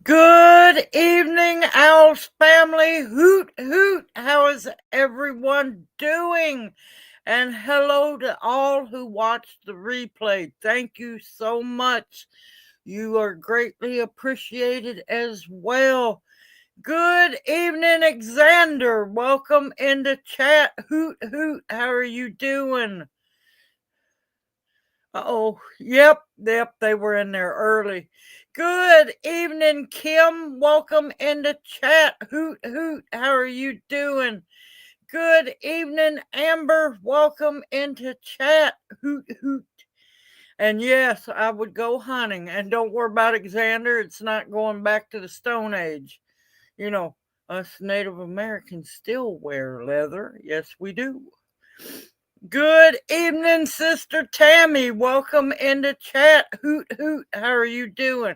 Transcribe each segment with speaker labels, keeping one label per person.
Speaker 1: Good evening, OWLS family. Hoot, hoot. How is everyone doing? And hello to all who watched the replay. Thank you so much. You are greatly appreciated as well. Good evening, Xander. Welcome into chat. Hoot, hoot. How are you doing? Oh, yep, they were in there early. Good evening, Kim. Welcome into chat. Hoot, hoot. How are you doing? Good evening, Amber. Welcome into chat. Hoot, hoot. And yes, I would go hunting. And don't worry about Xander. It's not going back to the Stone Age. You know, us Native Americans still wear leather. Yes, we do. Good evening, Sister Tammy. Welcome into chat. Hoot hoot. How are you doing?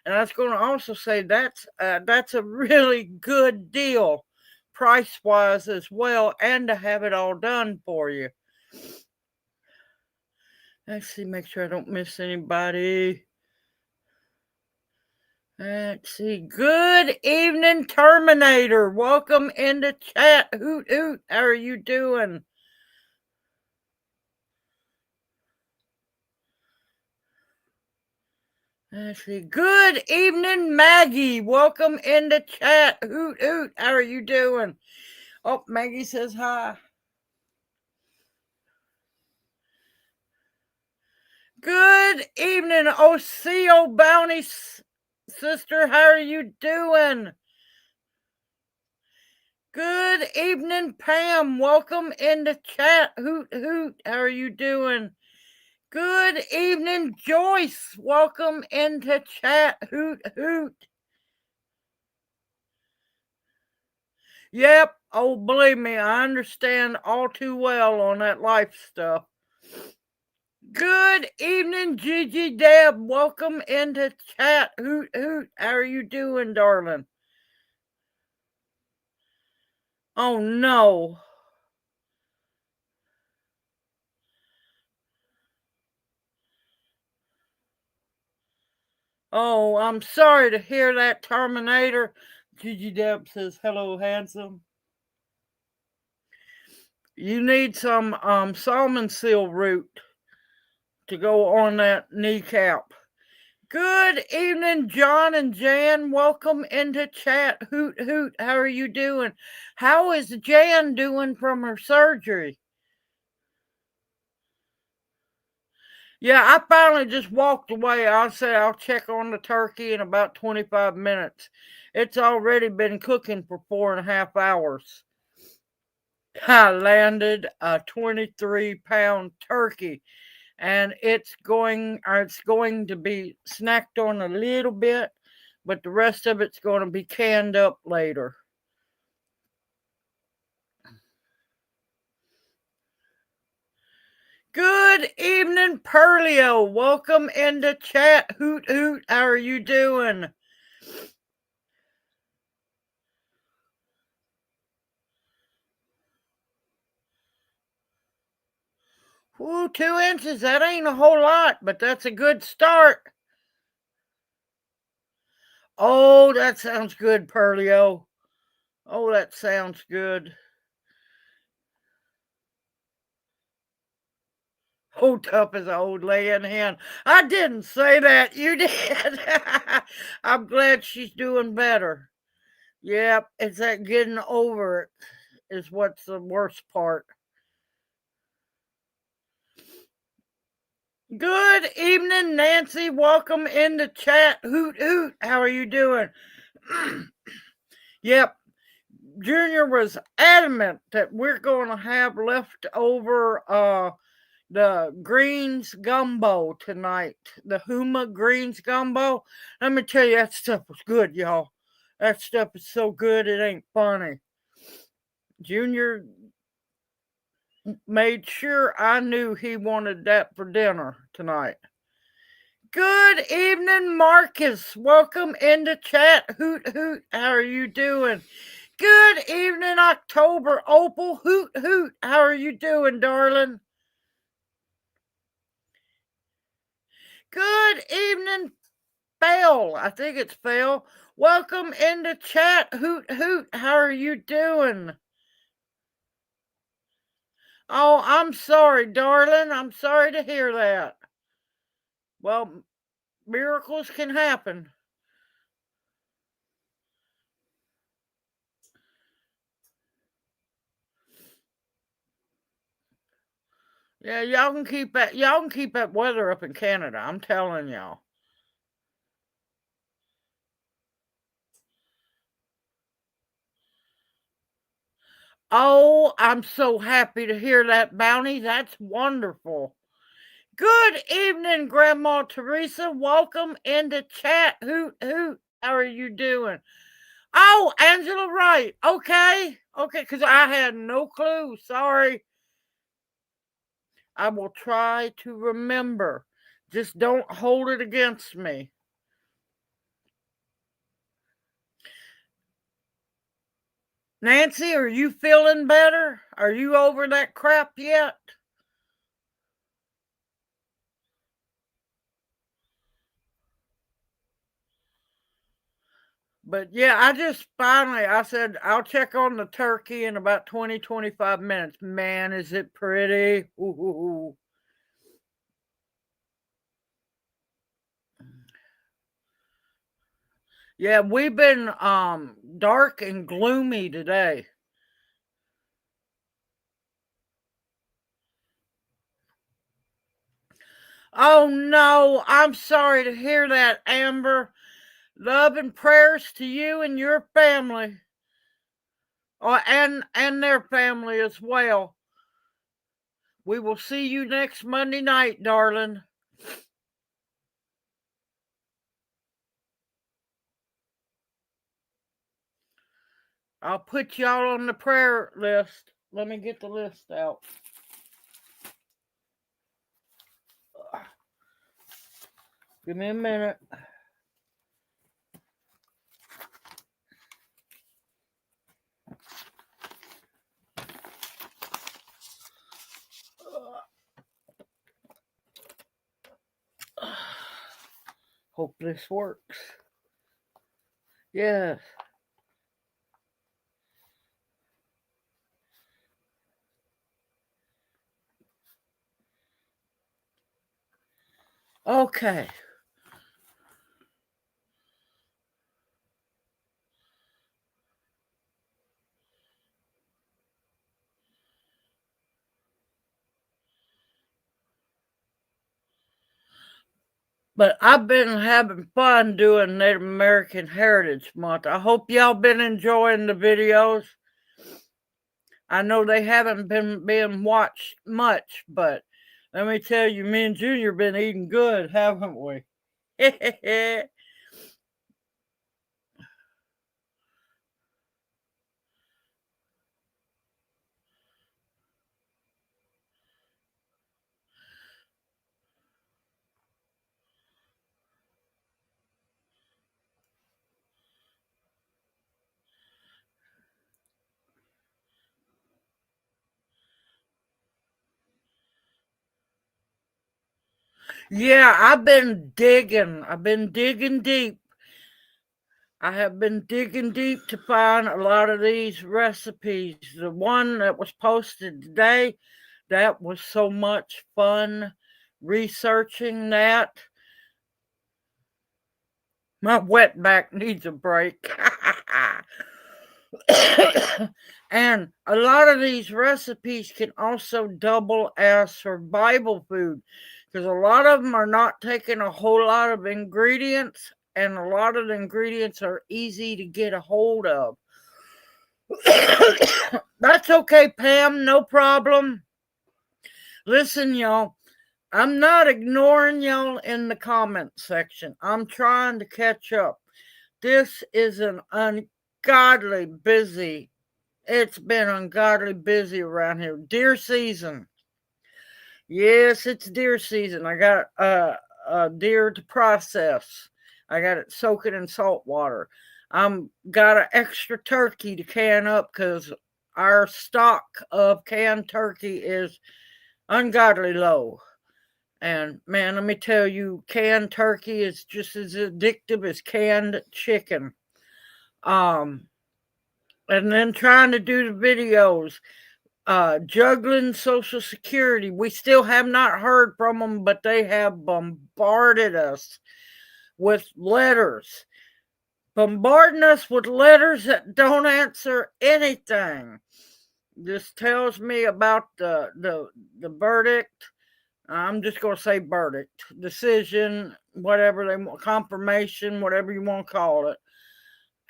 Speaker 1: And I was going to also say that's a really good deal, price wise as well, and to have it all done for you. Let's see, make sure I don't miss anybody. Let's see. Good evening, Terminator. Welcome into chat. Hoot hoot. How are you doing? Let's see. Good evening, Maggie. Welcome into chat. Hoot hoot. How are you doing? Oh, Maggie says hi. Good evening, OCO Bounty sister. How are you doing? Good evening, Pam. Welcome into chat. Hoot hoot. How are you doing? Good evening, Joyce. Welcome into chat. Hoot hoot. Yep. Oh, believe me, I understand all too well on that life stuff. Good evening, Gigi Deb. Welcome into chat. Hoot hoot. How are you doing, darling? Oh no. Oh, I'm sorry to hear that, Terminator. Gigi Deb says, hello, handsome. You need some salmon seal root to go on that kneecap. Good evening, John and Jan. Welcome into chat. Hoot hoot. How are you doing? How is Jan doing from her surgery? Yeah, I finally just walked away. I said I'll check on the turkey in about 25 minutes. It's already been cooking for 4.5 hours. I landed a 23-pound turkey, and it's going to be snacked on a little bit, but the rest of it's going to be canned up later. Good evening, Perlio. Welcome into chat. Hoot hoot. How are you doing? Ooh, 2 inches. That ain't a whole lot, but that's a good start. Oh, that sounds good, Perlio. Oh, that sounds good. Oh, tough as an old laying hen. I didn't say that. You did. I'm glad she's doing better. Yep, it's that getting over it is what's the worst part. Good evening, Nancy. Welcome in the chat. Hoot hoot. How are you doing? Yep. Junior was adamant that we're going to have leftover the greens gumbo tonight. The Huma greens gumbo. Let me tell you, that stuff was good, y'all. That stuff is so good it ain't funny. Junior made sure I knew he wanted that for dinner tonight. Good evening, Marcus. Welcome into chat. Hoot hoot. How are you doing? Good evening, October Opal. Hoot hoot. How are you doing, darling? Good evening, Phil. I think it's Phil. Welcome into chat. Hoot hoot. How are you doing? Oh, I'm sorry, darling. I'm sorry to hear that. Well, miracles can happen. Yeah, y'all can keep that weather up in Canada. I'm telling y'all. Oh, I'm so happy to hear that, Bounty. That's wonderful. Good evening, Grandma Teresa. Welcome into chat. Hoot hoot. How are you doing? Oh, Angela Wright. Okay. Okay, because I had no clue. Sorry. I will try to remember. Just don't hold it against me. Nancy, are you feeling better? Are you over that crap yet? But yeah, I said, I'll check on the turkey in about 20-25 minutes. Man, is it pretty? Ooh. Yeah, we've been dark and gloomy today. Oh no, I'm sorry to hear that, Amber. Love and prayers to you and your family. Oh, and their family as well. We will see you next Monday night, darling. I'll put y'all on the prayer list. Let me get the list out. Give me a minute. Hope this works. Yes. Okay. But I've been having fun doing Native American Heritage Month. I hope y'all been enjoying the videos. I know they haven't been being watched much, but let me tell you, me and Junior been eating good, haven't we? Yeah, I've been digging. I've been digging deep. I have been digging deep to find a lot of these recipes. The one that was posted today, that was so much fun researching that. My wet back needs a break. And a lot of these recipes can also double as survival food because a lot of them are not taking a whole lot of ingredients, and a lot of the ingredients are easy to get a hold of. That's okay, Pam, no problem. Listen, y'all, I'm not ignoring y'all in the comment section. I'm trying to catch up. This is an ungodly busy. It's been ungodly busy around here. Deer season. Yes, it's deer season. I got a deer to process. I got it soaking in salt water. I'm got an extra turkey to can up because our stock of canned turkey is ungodly low. And man, let me tell you, canned turkey is just as addictive as canned chicken. Um, and then trying to do the videos, juggling Social Security. We still have not heard from them, but they have bombarded us with letters, bombarding us with letters that don't answer anything. This tells me about the verdict. I'm just going to say verdict, decision, whatever they want, confirmation, whatever you want to call it.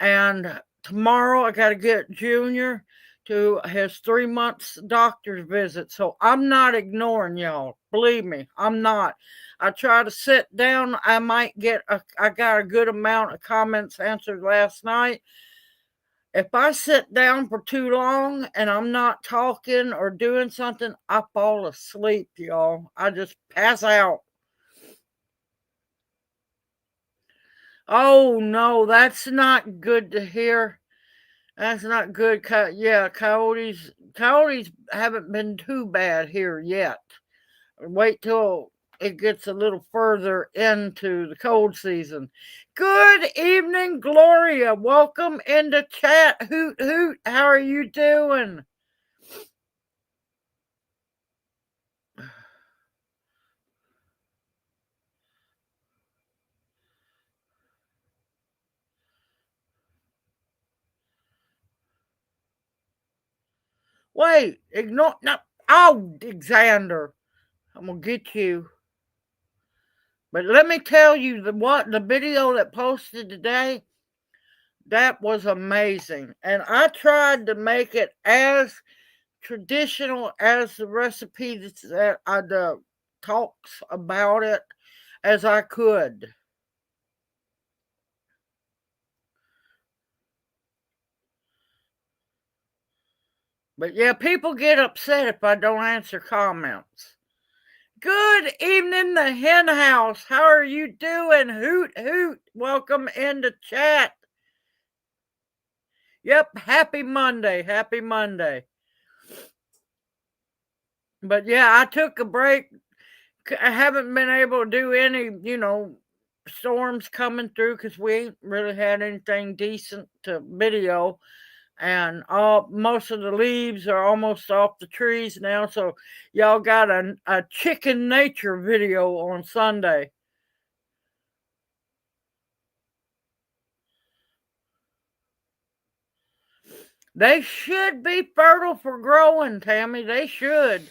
Speaker 1: And tomorrow I got to get Junior to his 3 months doctor's visit. So I'm not ignoring y'all. Believe me, I'm not. I try to sit down. I got a good amount of comments answered last night. If I sit down for too long and I'm not talking or doing something, I fall asleep, y'all. I just pass out. Oh no, that's not good to hear. That's not good. Yeah, coyotes haven't been too bad here yet. Wait till it gets a little further into the cold season. Good evening, Gloria. Welcome into chat. Hoot hoot. How are you doing? Wait, ignore no. Oh, Xander, I'm gonna get you. But let me tell you the video that posted today. That was amazing, and I tried to make it as traditional as the recipe that I talks about it as I could. But yeah, people get upset if I don't answer comments. Good evening, the hen house. How are you doing? Hoot hoot. Welcome into chat. Yep, happy Monday. Happy Monday. But yeah, I took a break. I haven't been able to do any, storms coming through because we ain't really had anything decent to video. And all most of the leaves are almost off the trees now. So y'all got a chicken nature video on Sunday. They should be fertile for growing, Tammy. They should.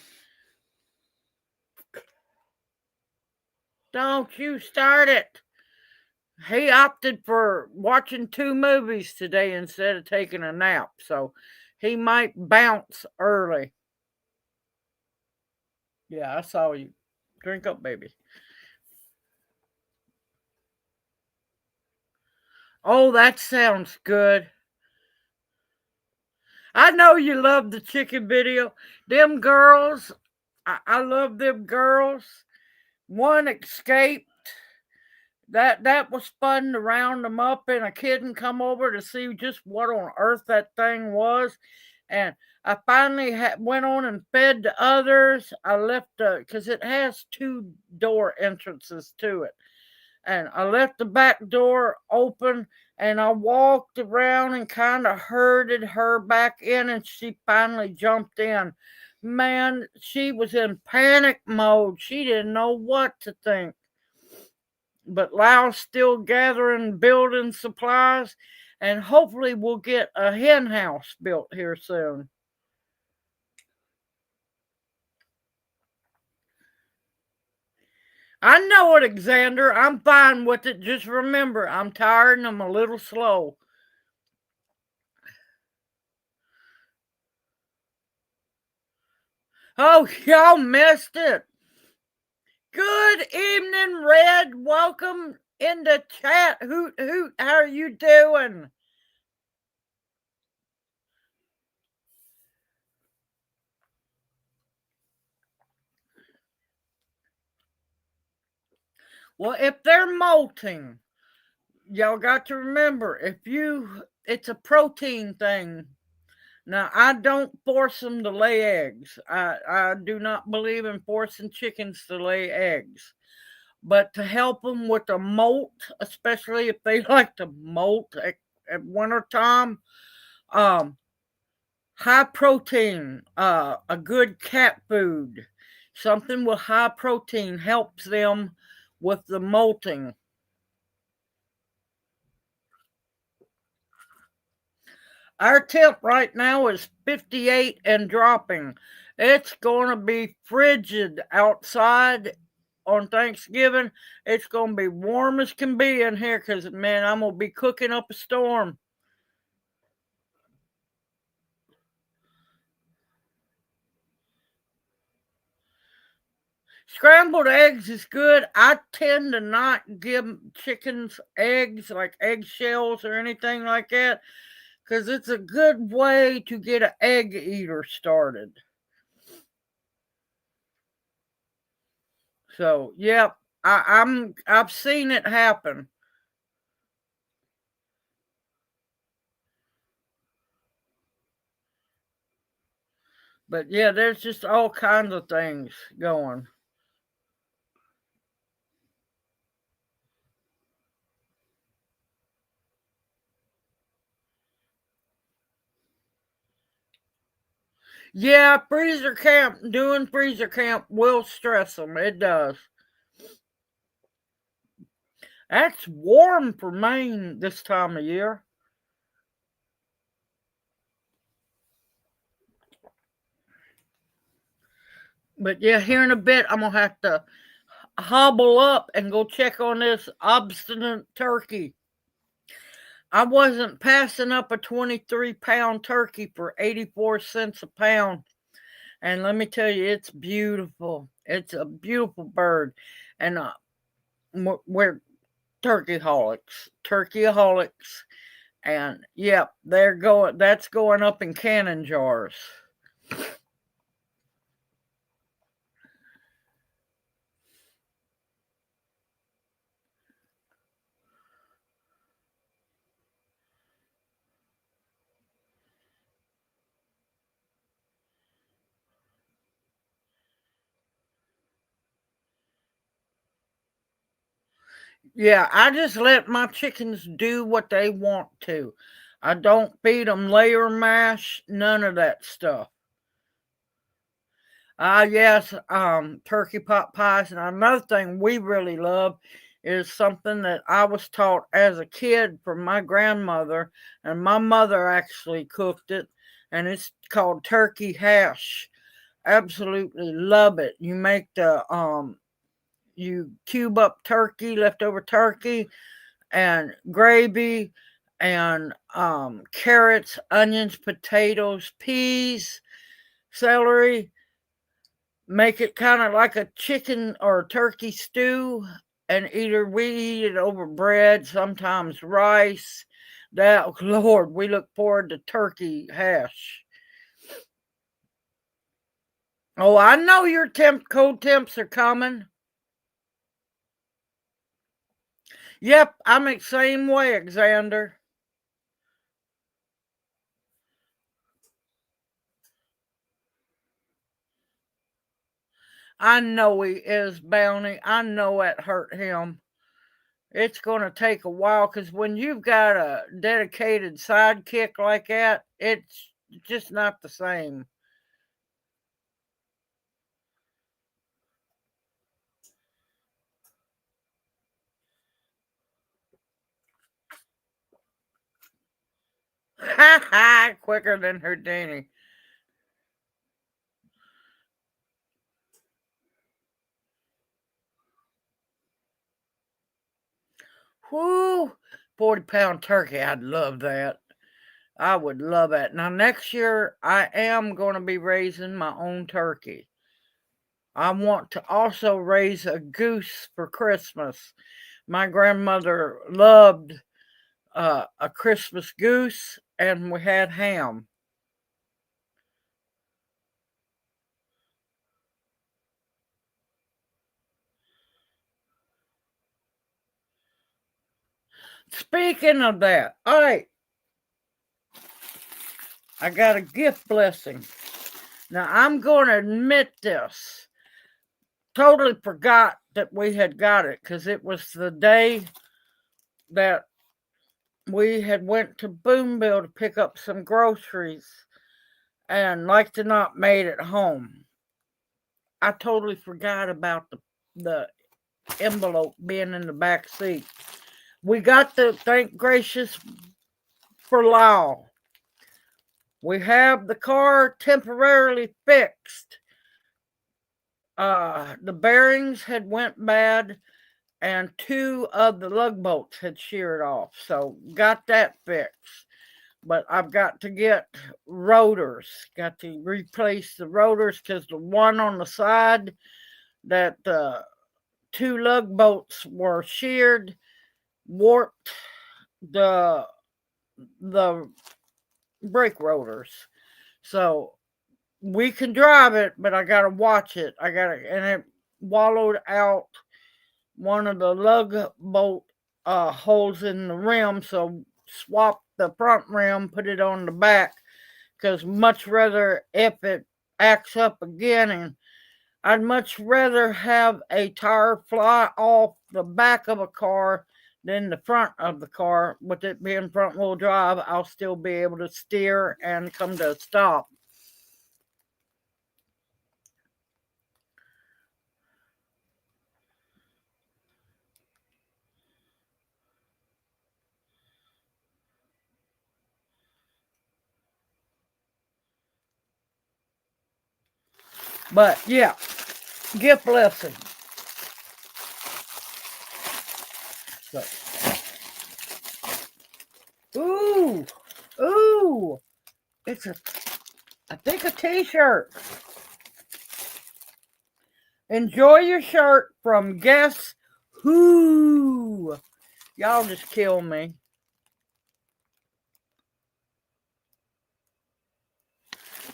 Speaker 1: Don't you start it. He opted for watching 2 movies today instead of taking a nap. So he might bounce early. Yeah, I saw you. Drink up, baby. Oh, that sounds good. I know you love the chicken video. Them girls, I love them girls. One escaped. That was fun to round them up, and a kid and come over to see just what on earth that thing was. And I finally went on and fed the others. I left because it has 2 door entrances to it, and I left the back door open, and I walked around and kind of herded her back in, and she finally jumped in. Man, she was in panic mode. She didn't know what to think. But Lau's still gathering building supplies, and hopefully we'll get a hen house built here soon. I know it, Xander. I'm fine with it. Just remember, I'm tired and I'm a little slow. Oh, y'all missed it. Good evening, Red. Welcome into chat. Hoot hoot. How are you doing? Well, if they're molting, y'all got to remember it's a protein thing. Now, I don't force them to lay eggs. I do not believe in forcing chickens to lay eggs. But to help them with the molt, especially if they like to molt at winter time, um, high protein, a good cat food, something with high protein helps them with the molting. Our temp right now is 58 and dropping. It's going to be frigid outside on Thanksgiving. It's going to be warm as can be in here because, man, I'm going to be cooking up a storm. Scrambled eggs is good. I tend to not give chickens eggs, like eggshells or anything like that, because it's a good way to get an egg eater started. So, yep, I've seen it happen. But yeah, there's just all kinds of things going. Yeah, doing freezer camp will stress them. It does. That's warm for Maine this time of year. But yeah, here in a bit, I'm going to have to hobble up and go check on this obstinate turkey. I wasn't passing up a 23-pound turkey for 84 cents a pound. And let me tell you, it's beautiful. It's a beautiful bird. And we're turkeyaholics. And yep, that's going up in cannon jars. Yeah, I just let my chickens do what they want to. I don't feed them layer mash, none of that stuff. Yes, turkey pot pies. And another thing we really love is something that I was taught as a kid from my grandmother, and my mother actually cooked it, and it's called turkey hash. Absolutely love it. You cube up turkey, leftover turkey, and gravy, and carrots, onions, potatoes, peas, celery. Make it kind of like a chicken or turkey stew, and either we eat it over bread, sometimes rice. That Lord, we look forward to turkey hash. Oh, I know your cold temps are coming. Yep, I'm the same way, Xander. I know he is, Bounty. I know it hurt him. It's going to take a while because when you've got a dedicated sidekick like that, it's just not the same. Ha ha! Quicker than Houdini. Whoo! 40-pound turkey. I'd love that. I would love that. Now, next year, I am going to be raising my own turkey. I want to also raise a goose for Christmas. My grandmother loved a Christmas goose, and we had ham. Speaking of that, all right, I got a gift blessing. Now, I'm going to admit this. Totally forgot that we had got it because it was the day that we had went to Booneville to pick up some groceries and like to not made it home. I totally forgot about the envelope being in the back seat. We got the, thank gracious for Lyle. We have the car temporarily fixed. The bearings had went bad and 2 of the lug bolts had sheared off. So got that fixed. But I've got to get rotors. Got to replace the rotors because the one on the side that the 2 lug bolts were sheared warped the brake rotors. So we can drive it, but I gotta watch it. And it wallowed out one of the lug bolt holes in the rim. So swap the front rim, put it on the back, because much rather if it acts up again, and I'd much rather have a tire fly off the back of a car than the front of the car. With it being front wheel drive, I'll still be able to steer and come to a stop. But yeah, gift blessing. So, ooh, it's I think a t-shirt. Enjoy your shirt from Guess Who. Y'all just kill me.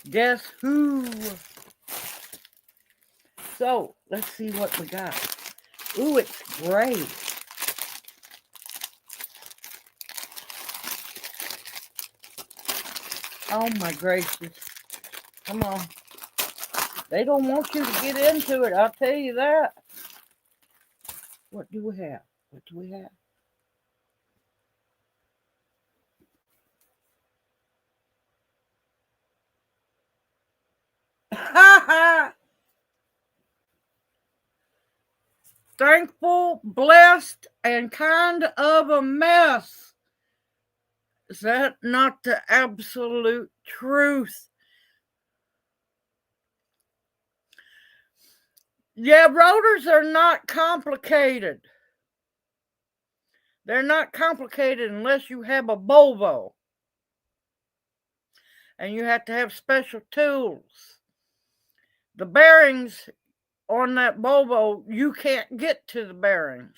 Speaker 1: Guess Who. So, let's see what we got. Ooh, it's great. Oh my gracious. Come on. They don't want you to get into it, I'll tell you that. What do we have? What do we have? Ha ha! Thankful, blessed, and kind of a mess. Is that not the absolute truth? Yeah, rotors are not complicated. They're not complicated unless you have a Volvo. And you have to have special tools. The bearings on that Volvo, you can't get to the bearings.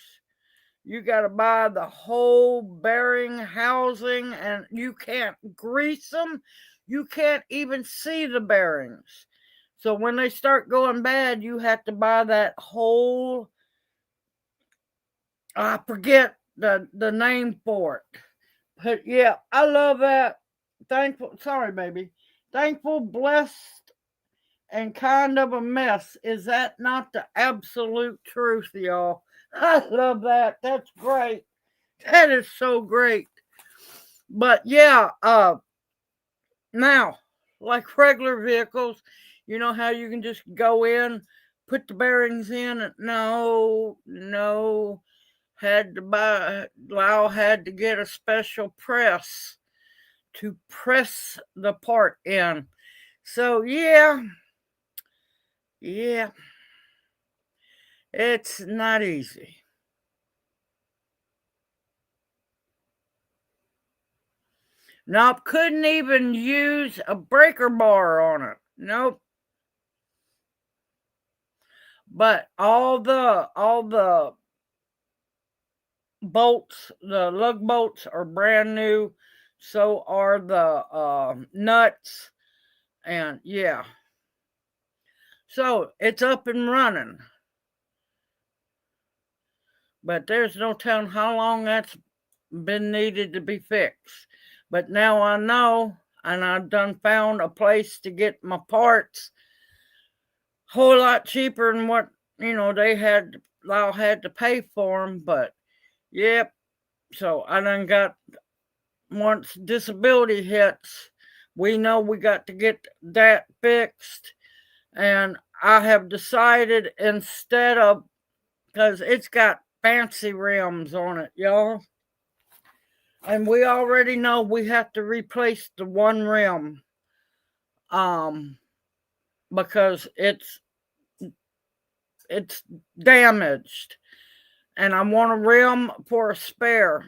Speaker 1: You got to buy the whole bearing housing, and you can't grease them. You can't even see the bearings. So when they start going bad, you have to buy that whole, I forget the name for it. But yeah, I love that. Thankful, sorry, baby. Thankful, blessed, and kind of a mess. Is that not the absolute truth, y'all? I love that. That's great. That is so great. But yeah, now, like regular vehicles, you know how you can just go in, put the bearings in? No. Lyle had to get a special press to press the part in. So yeah, it's not easy. Nope, couldn't even use a breaker bar on it. Nope. But all the bolts, the lug bolts are brand new. So are the nuts. And yeah. So it's up and running. But there's no telling how long that's been needed to be fixed. But now I know and I done found a place to get my parts a whole lot cheaper than what I had to pay for them. But yep, so I done got, once disability hits, we know we got to get that fixed. And I have decided, instead of, because it's got fancy rims on it, y'all. And we already know we have to replace the one rim. Because it's damaged. And I want a rim for a spare.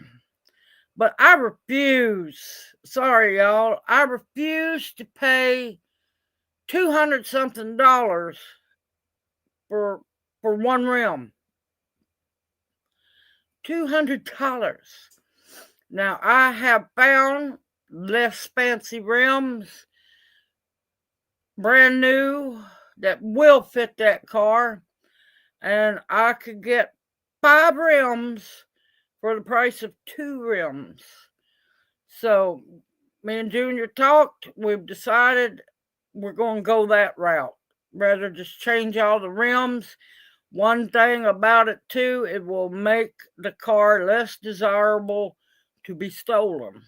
Speaker 1: But I refuse. Sorry, y'all. I refuse to pay $200 something for one rim. $200. Now I have found less fancy rims, brand new, that will fit that car, and I could get 5 rims for the price of 2 rims. So me and Junior talked. We've decided we're going to go that route. Rather just change all the rims. One thing about it too, it will make the car less desirable to be stolen.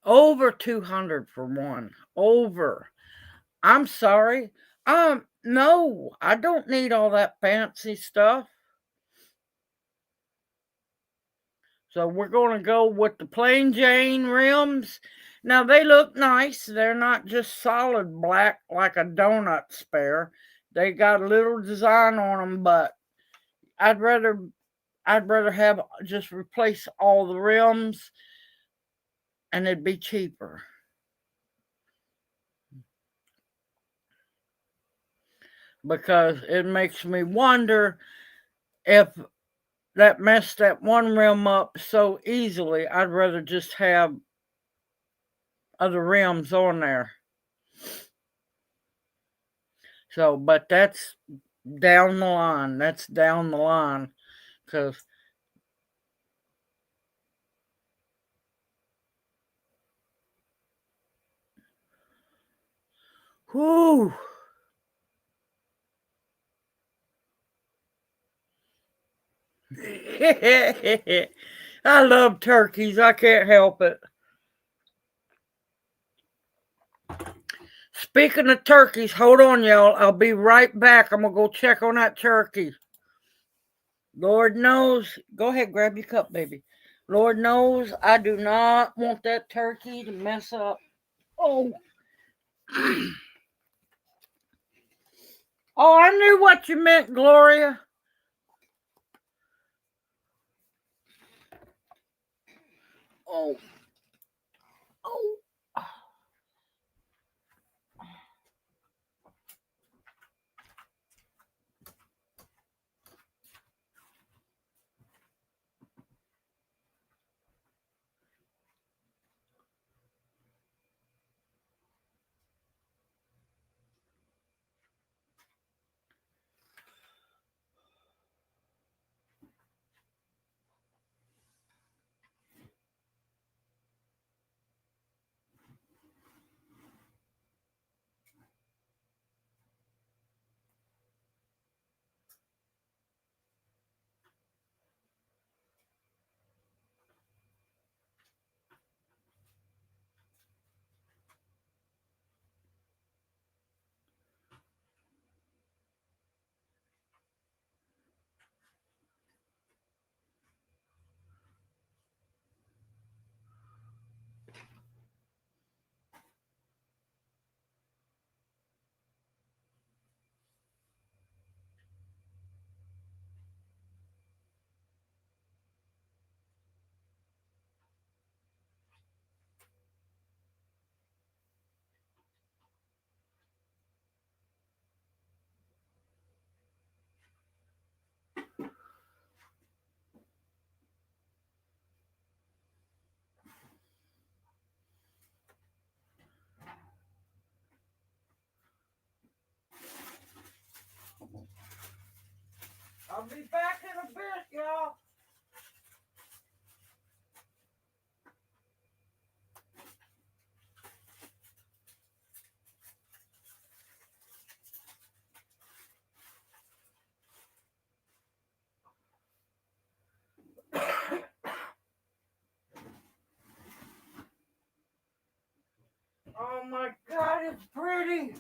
Speaker 1: Over 200 for one. Over. I'm sorry. No, I don't need all that fancy stuff. So we're going to go with the plain Jane rims. Now they look nice. They're not just solid black like a donut spare. They got a little design on them, but I'd rather have just replace all the rims, and it'd be cheaper. Because it makes me wonder if that messed that one rim up so easily. I'd rather just have other rims on there. So, but that's down the line. That's down the line. Because, whoo. I love turkeys. I can't help it. Speaking of turkeys, hold on, y'all. I'll be right back. I'm going to go check on that turkey. Lord knows. Go ahead, grab your cup, baby. Lord knows I do not want that turkey to mess up. Oh. Oh, I knew what you meant, Gloria. Oh. Oh. I'll be back in a bit, y'all. Oh my God, it's pretty.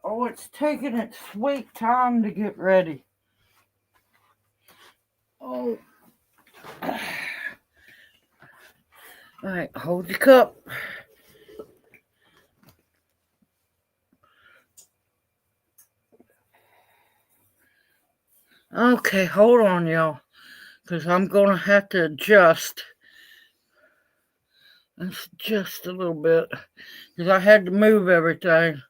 Speaker 1: Oh, it's taking its sweet time to get ready. Oh. All right, hold your cup. Okay, hold on, y'all, because I'm going to have to adjust. That's just a little bit, because I had to move everything.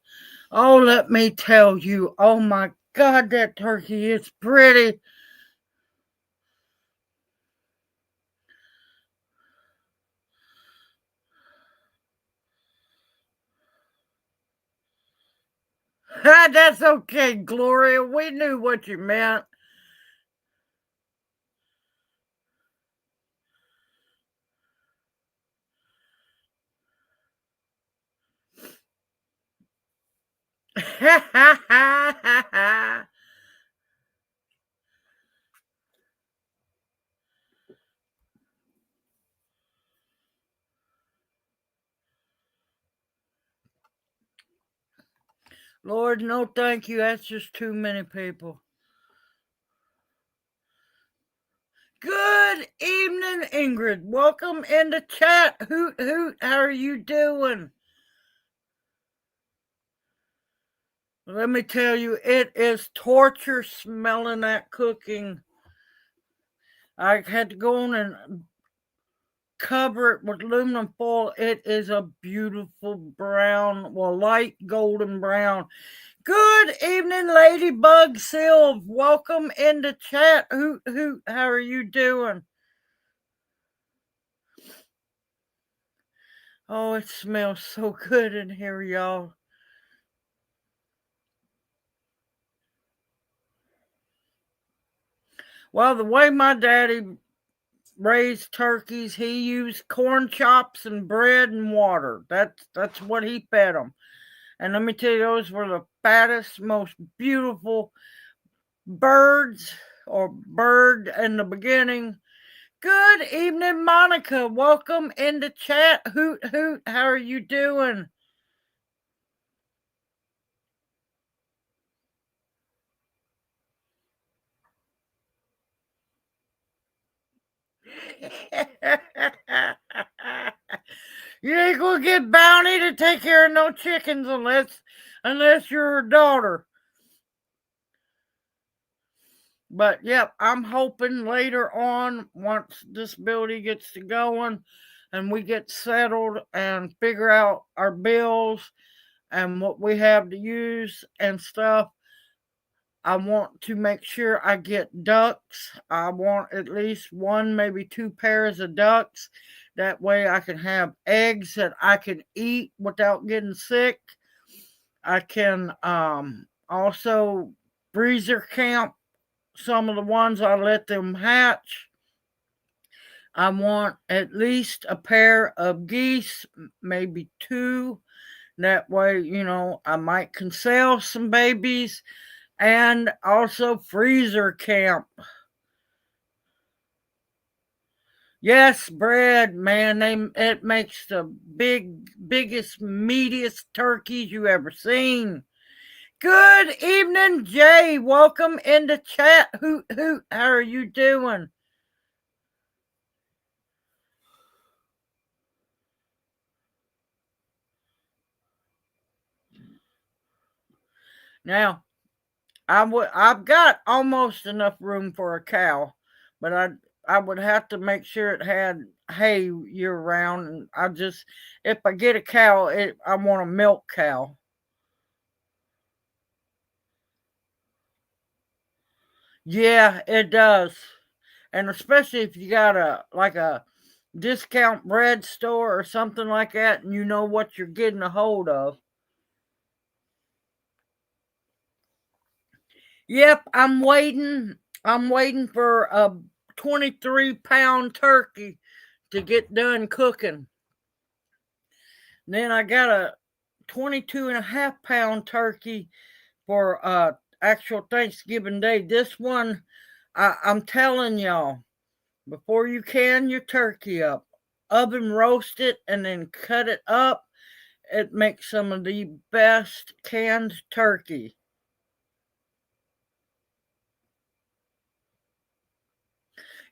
Speaker 1: Oh, let me tell you, oh my God, that turkey is pretty. That's okay, Gloria. We knew what you meant. Lord, no thank you. That's just too many people. Good evening, Ingrid. Welcome in the chat. Hoot, hoot. How are you doing? Let me tell you, it is torture smelling that cooking. I had to go on and cover it with aluminum foil. It is a beautiful brown, well, light golden brown. Good evening, Ladybug Sylv. Welcome in the chat. Hoot, hoot. How are you doing? Oh, it smells so good in here, y'all. Well, the way my daddy raised turkeys, he used corn chops and bread and water. That's what he fed them. And let me tell you, those were the fattest, most beautiful birds or bird in the beginning. Good evening, Monica. Welcome in the chat. Hoot, hoot. How are you doing? You ain't gonna get Bounty to take care of no chickens unless you're her daughter. But yep, I'm hoping later on, once this building gets to going and we get settled and figure out our bills and what we have to use and stuff, I want to make sure I get ducks. I want at least one, maybe two pairs of ducks. That way I can have eggs that I can eat without getting sick. I can also freezer camp some of the ones I let them hatch. I want at least a pair of geese, maybe two. That way, I might can sell some babies and also freezer camp. Yes, bread, man. It makes the biggest, meatiest turkeys you ever seen. Good evening, Jay. Welcome in the chat. Hoot hoot. How are you doing? Now, I've got almost enough room for a cow, but I would have to make sure it had hay year round. And if I get a cow, I want a milk cow. Yeah, it does, and especially if you got a discount bread store or something like that, and you know what you're getting a hold of. Yep, I'm waiting. I'm waiting for a 23-pound turkey to get done cooking. Then I got a 22.5-pound turkey for actual Thanksgiving Day. This one, I'm telling y'all, before you can your turkey up, oven roast it and then cut it up. It makes some of the best canned turkey.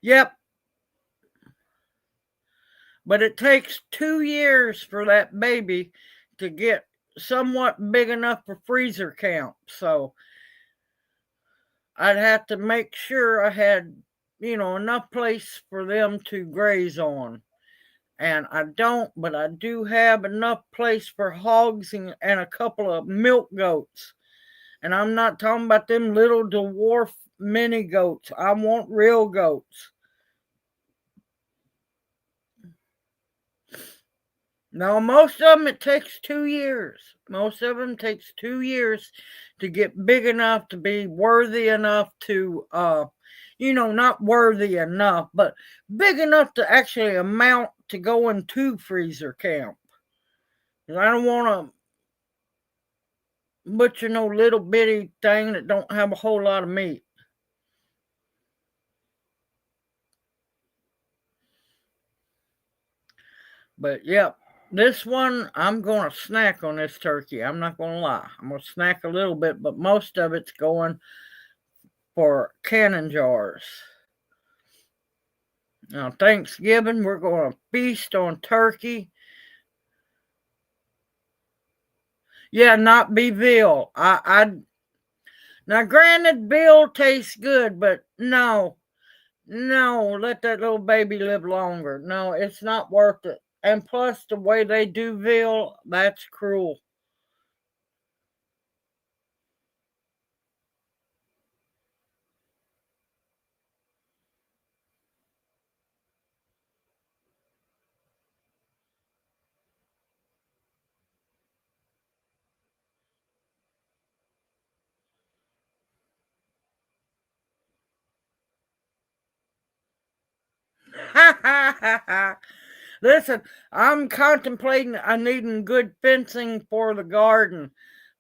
Speaker 1: Yep. But it takes 2 years for that baby to get somewhat big enough for freezer camp. So I'd have to make sure I had, enough place for them to graze on. And I don't, but I do have enough place for hogs and a couple of milk goats. And I'm not talking about them little dwarf mini goats. I want real goats. No, most of them it takes 2 years. Most of them takes 2 years to get big enough to be worthy enough to, not worthy enough, but big enough to actually amount to go into freezer camp. I don't want to butcher no little bitty thing that don't have a whole lot of meat. But yep, this one I'm gonna snack on this turkey. I'm not gonna lie. I'm gonna snack a little bit, but most of it's going for canning jars. Now Thanksgiving, we're gonna feast on turkey. Yeah, not be veal. I now granted veal tastes good, but no, let that little baby live longer. No, it's not worth it. And plus, the way they do veal, that's cruel. Listen, I'm contemplating I needing good fencing for the garden.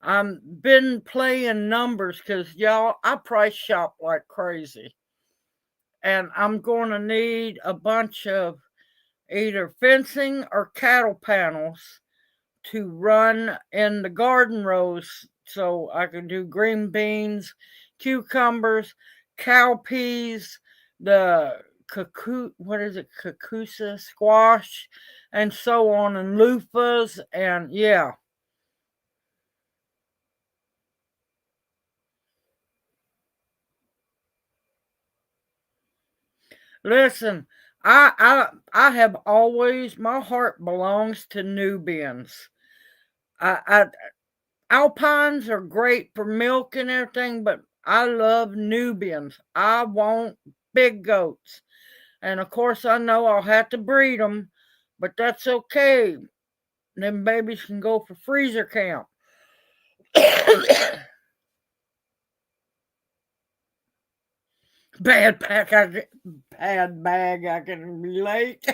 Speaker 1: I've been playing numbers because y'all, I price shop like crazy. And I'm going to need a bunch of either fencing or cattle panels to run in the garden rows so I can do green beans, cucumbers, cowpeas, the cucusa squash, and so on, and loofahs, and yeah. Listen, I have always, my heart belongs to Nubians. I Alpines are great for milk and everything, but I love Nubians. I want big goats. And of course, I know I'll have to breed them, but that's okay. Them babies can go for freezer camp. bad pack, bad bag. I can relate.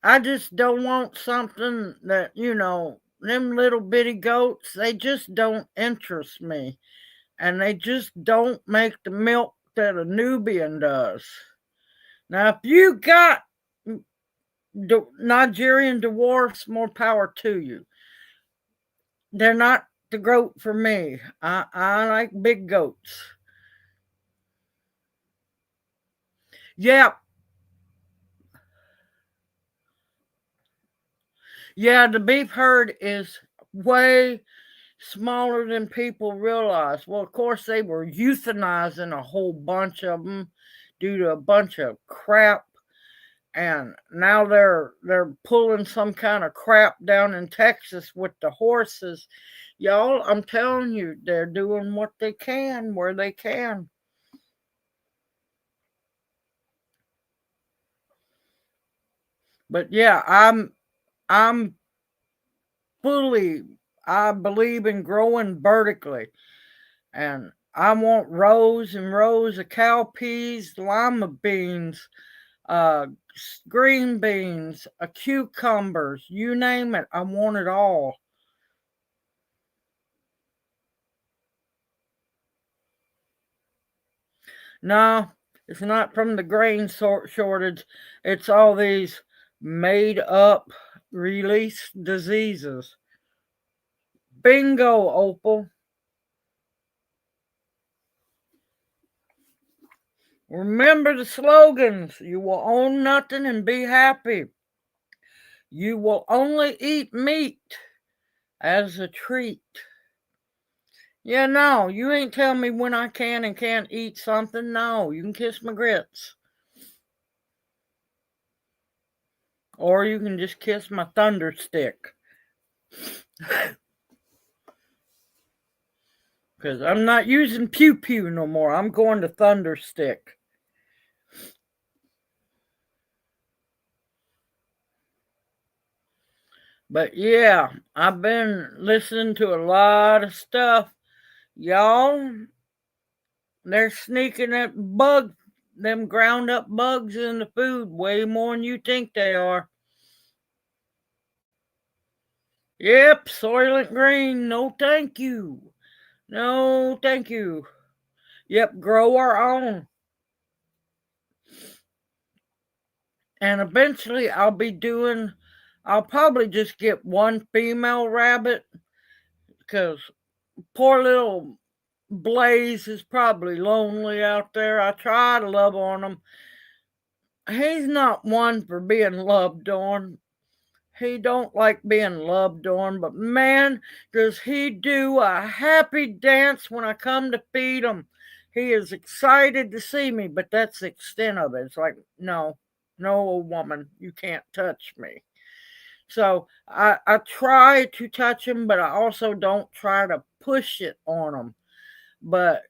Speaker 1: I just don't want something that them little bitty goats. They just don't interest me, and they just don't make the milk that a Nubian does. Now, if you got Nigerian dwarfs, more power to you. They're not the goat for me. I like big goats. Yeah, yeah, the beef herd is way smaller than people realize. Well, of course, they were euthanizing a whole bunch of them due to a bunch of crap, and now they're pulling some kind of crap down in Texas with the horses. Y'all, I'm telling you, they're doing what they can where they can. But yeah, I'm fully I believe in growing vertically. And I want rows and rows of cowpeas, lima beans, green beans, cucumbers, you name it. I want it all. No, it's not from the grain shortage. It's all these made up release diseases. Bingo, Opal. Remember the slogans. You will own nothing and be happy. You will only eat meat as a treat. Yeah, no, you ain't telling me when I can and can't eat something. No, you can kiss my grits. Or you can just kiss my thunder stick. Because I'm not using pew pew no more. I'm going to thunder stick. But yeah, I've been listening to a lot of stuff. Y'all, they're sneaking them ground up bugs in the food way more than you think they are. Yep, Soylent Green, no thank you. No thank you. Yep, grow our own. And eventually I'll probably just get one female rabbit because poor little Blaze is probably lonely out there. I try to love on him. He's not one for being loved on. He don't like being loved on, but man, does he do a happy dance when I come to feed him. He is excited to see me, but that's the extent of it. It's like, no, no, woman, you can't touch me. So I try to touch him, but I also don't try to push it on him. But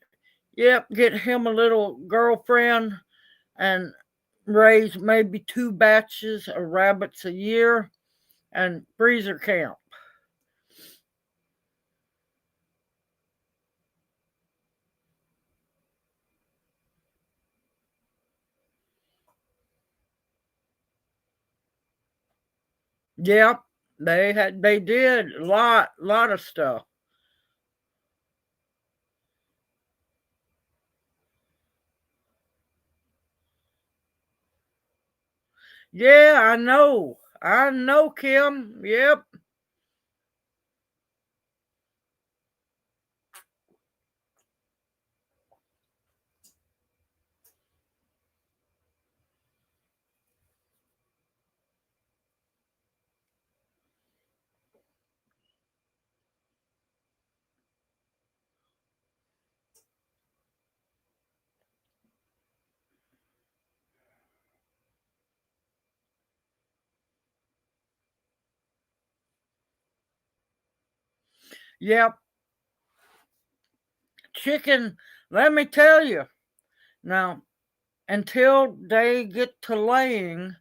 Speaker 1: yep, get him a little girlfriend and raise maybe 2 batches of rabbits a year and freezer camp. Yep, they did a lot of stuff. Yeah, I know. I know, Kim. Yep. Yep. Chicken, let me tell you. Now, until they get to laying,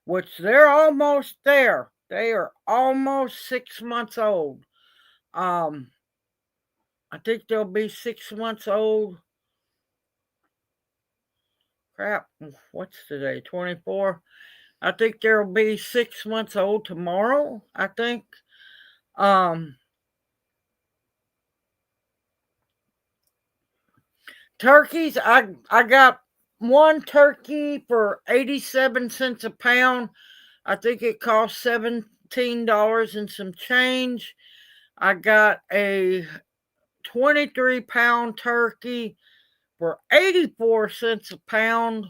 Speaker 1: which they're almost there. They are almost 6 months old. Um, I think they'll be 6 months old. Crap, what's today? 24. I think they'll be 6 months old tomorrow. I think. Um, Turkeys. I got one turkey for 87 cents a pound. I think it cost $17 and some change. I got a 23-pound turkey for 84 cents a pound,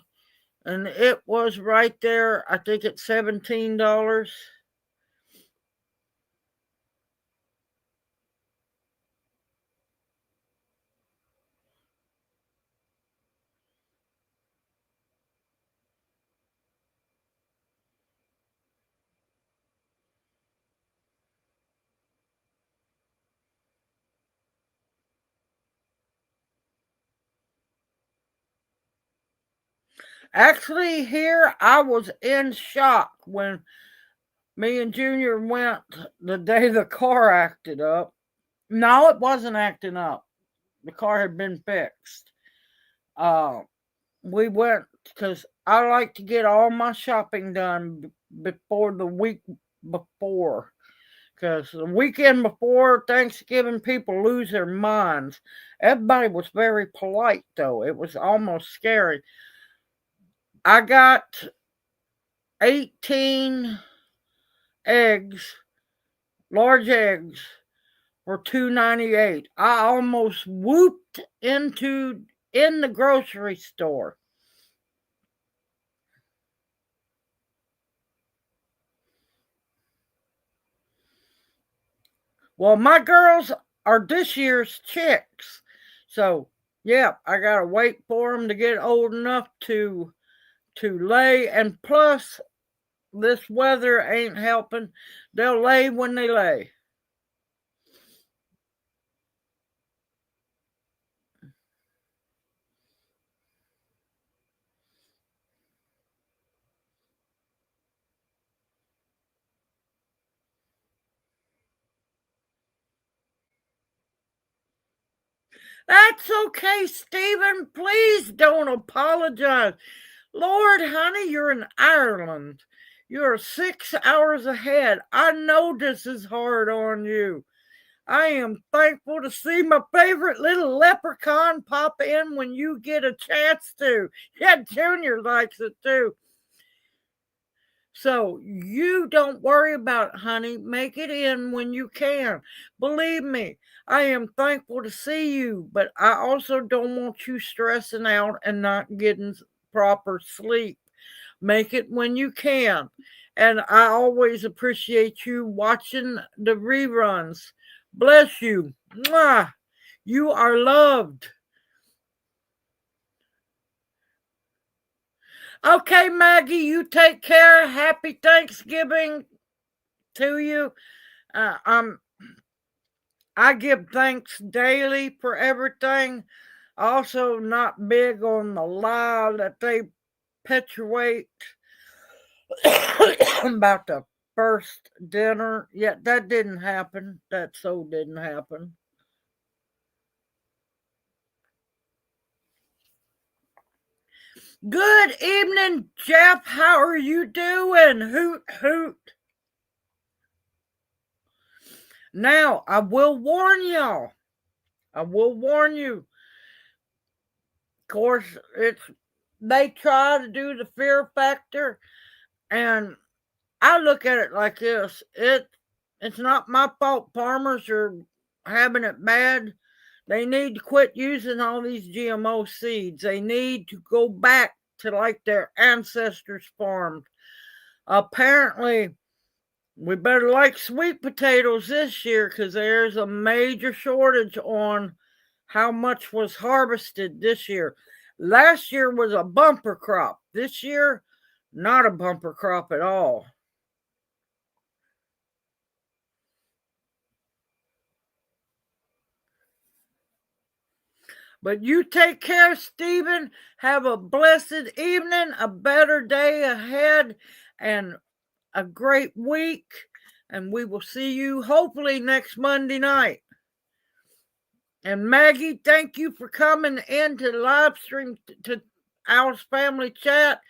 Speaker 1: and it was right there. I think it's $17. Actually, here I was in shock when me and Junior went the day the car acted up. No, it wasn't acting up. The car had been fixed. Uh, we went because I like to get all my shopping done before the week before. Because the weekend before Thanksgiving, people lose their minds. Everybody was very polite, though. It was almost scary. I got 18 eggs, large eggs, for $2.98. I almost whooped in the grocery store. Well, my girls are this year's chicks. So, yeah, I got to wait for them to get old enough to lay, and plus this weather ain't helping. They'll lay when they lay. That's okay, Stephen. Please don't apologize. Lord, honey, you're in Ireland. You're 6 hours ahead. I know this is hard on you. I am thankful to see my favorite little leprechaun pop in when you get a chance to. Yeah, Junior likes it too. So you don't worry about it, honey. Make it in when you can. Believe me, I am thankful to see you, but I also don't want you stressing out and not getting proper sleep. Make it when you can. And I always appreciate you watching the reruns. Bless you. Mwah. You are loved. Okay, Maggie, you take care. Happy Thanksgiving to you. Uh, um, I give thanks daily for everything. Also, not big on the lie that they perpetuate about the first dinner. Yeah, that didn't happen. That so didn't happen. Good evening, Jeff. How are you doing? Hoot, hoot. Now, I will warn y'all. I will warn you. Of course, they try to do the fear factor, and I look at it like this. It's not my fault farmers are having it bad. They need to quit using all these GMO seeds. They need to go back to like their ancestors farmed. Apparently, we better like sweet potatoes this year because there's a major shortage on how much was harvested this year. Last year was a bumper crop. This year, not a bumper crop at all. But you take care, Stephen. Have a blessed evening, a better day ahead, and a great week. And we will see you hopefully next Monday night. And Maggie, thank you for coming in to live stream to Owl's Family Chat.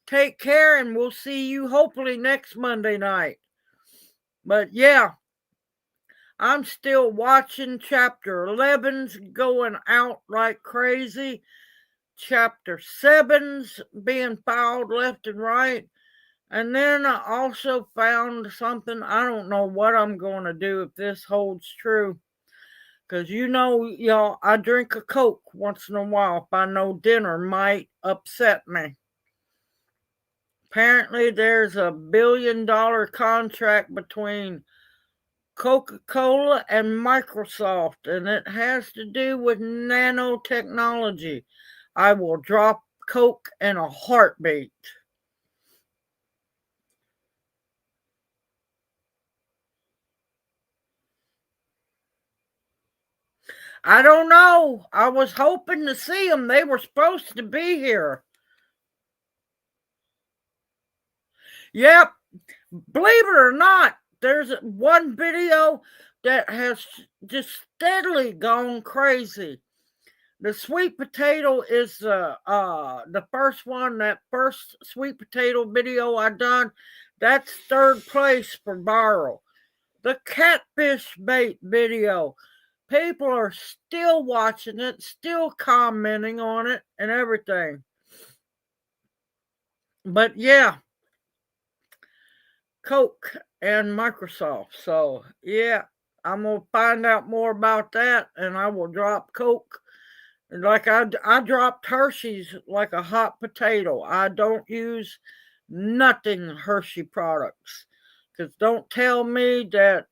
Speaker 1: Take care, and we'll see you hopefully next Monday night. But yeah, I'm still watching chapter 11's going out like crazy. Chapter 7's being filed left and right. And then I also found something. I don't know what I'm going to do if this holds true. Because y'all, I drink a Coke once in a while if I know dinner might upset me. Apparently, there's a $1 billion contract between Coca-Cola and Microsoft, and it has to do with nanotechnology. I will drop Coke in a heartbeat. I don't know. I was hoping to see them. They were supposed to be here. Yep. Believe it or not, there's one video that has just steadily gone crazy. The sweet potato is the first one. That first sweet potato video I done, that's third place for viral. The catfish bait video, people are still watching it, still commenting on it, and everything. But yeah, Coke and Microsoft. So yeah, I'm gonna find out more about that, and I will drop Coke. Like I dropped Hershey's like a hot potato. I don't use nothing Hershey products. Because don't tell me that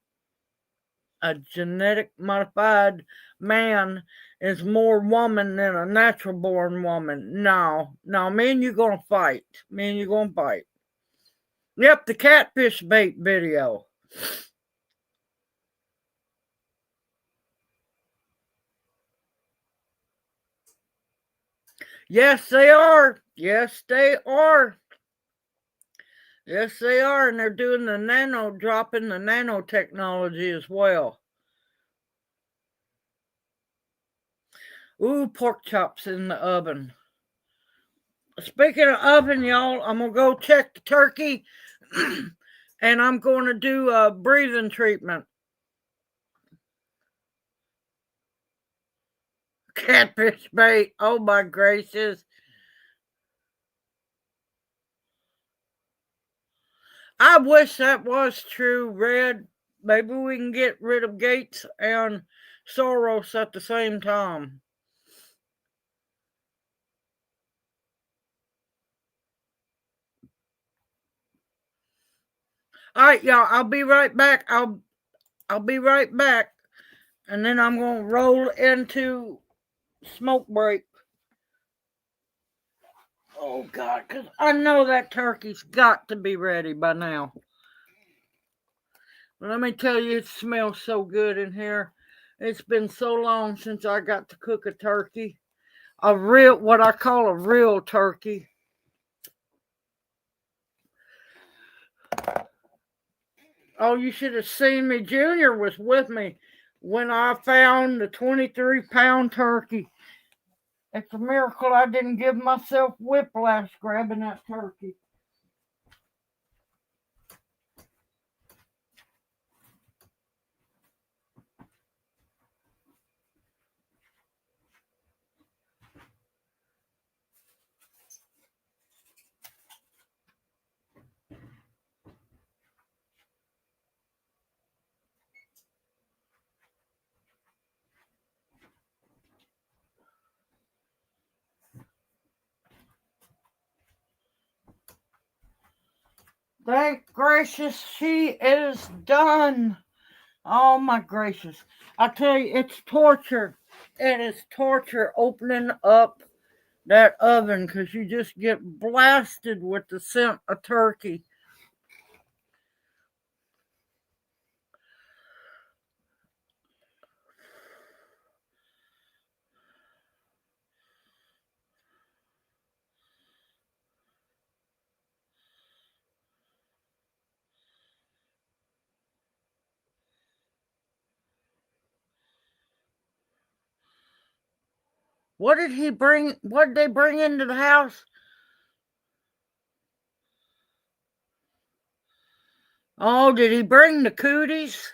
Speaker 1: a genetic modified man is more woman than a natural born woman. No, no, me and you gonna fight. Me and you gonna fight. Yep, the catfish bait video. Yes, they are. Yes, they are. Yes, they are. And they're doing the dropping the nanotechnology as well. Ooh, pork chops in the oven. Speaking of oven, y'all, I'm going to go check the turkey and I'm going to do a breathing treatment. Catfish bait. Oh my gracious. I wish that was true, Red. Maybe we can get rid of Gates and Soros at the same time. All right, y'all. I'll be right back. I'll be right back, and then I'm gonna roll into smoke break. Oh God, because I know that turkey's got to be ready by now. But let me tell you, it smells so good in here. It's been so long since I got to cook a turkey. A real, what I call a real turkey. Oh, you should have seen me. Junior was with me when I found the 23-pound turkey. It's a miracle I didn't give myself whiplash grabbing that turkey. Thank gracious she is done. Oh my gracious. I tell you, it's torture. It is torture opening up that oven because you just get blasted with the scent of turkey. What did he bring? What did they bring into the house? Oh, did he bring the cooties?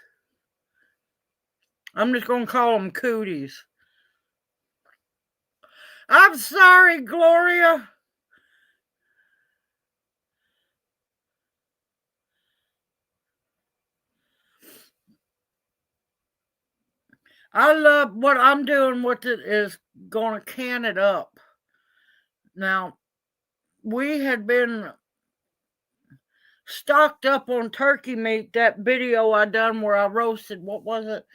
Speaker 1: I'm just going to call them cooties. I'm sorry, Gloria. I love what I'm doing with it is going to can it up. Now, we had been stocked up on turkey meat. That video I done where I roasted, what was it?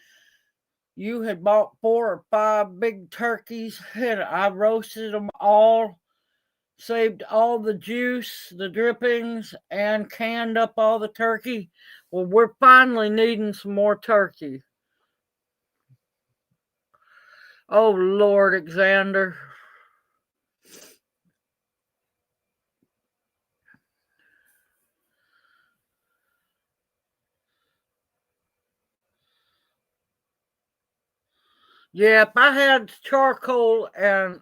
Speaker 1: You had bought 4 or 5 big turkeys and I roasted them all, saved all the juice, the drippings, and canned up all the turkey. Well, we're finally needing some more turkey. Oh, Lord, Alexander. Yeah, if I had charcoal and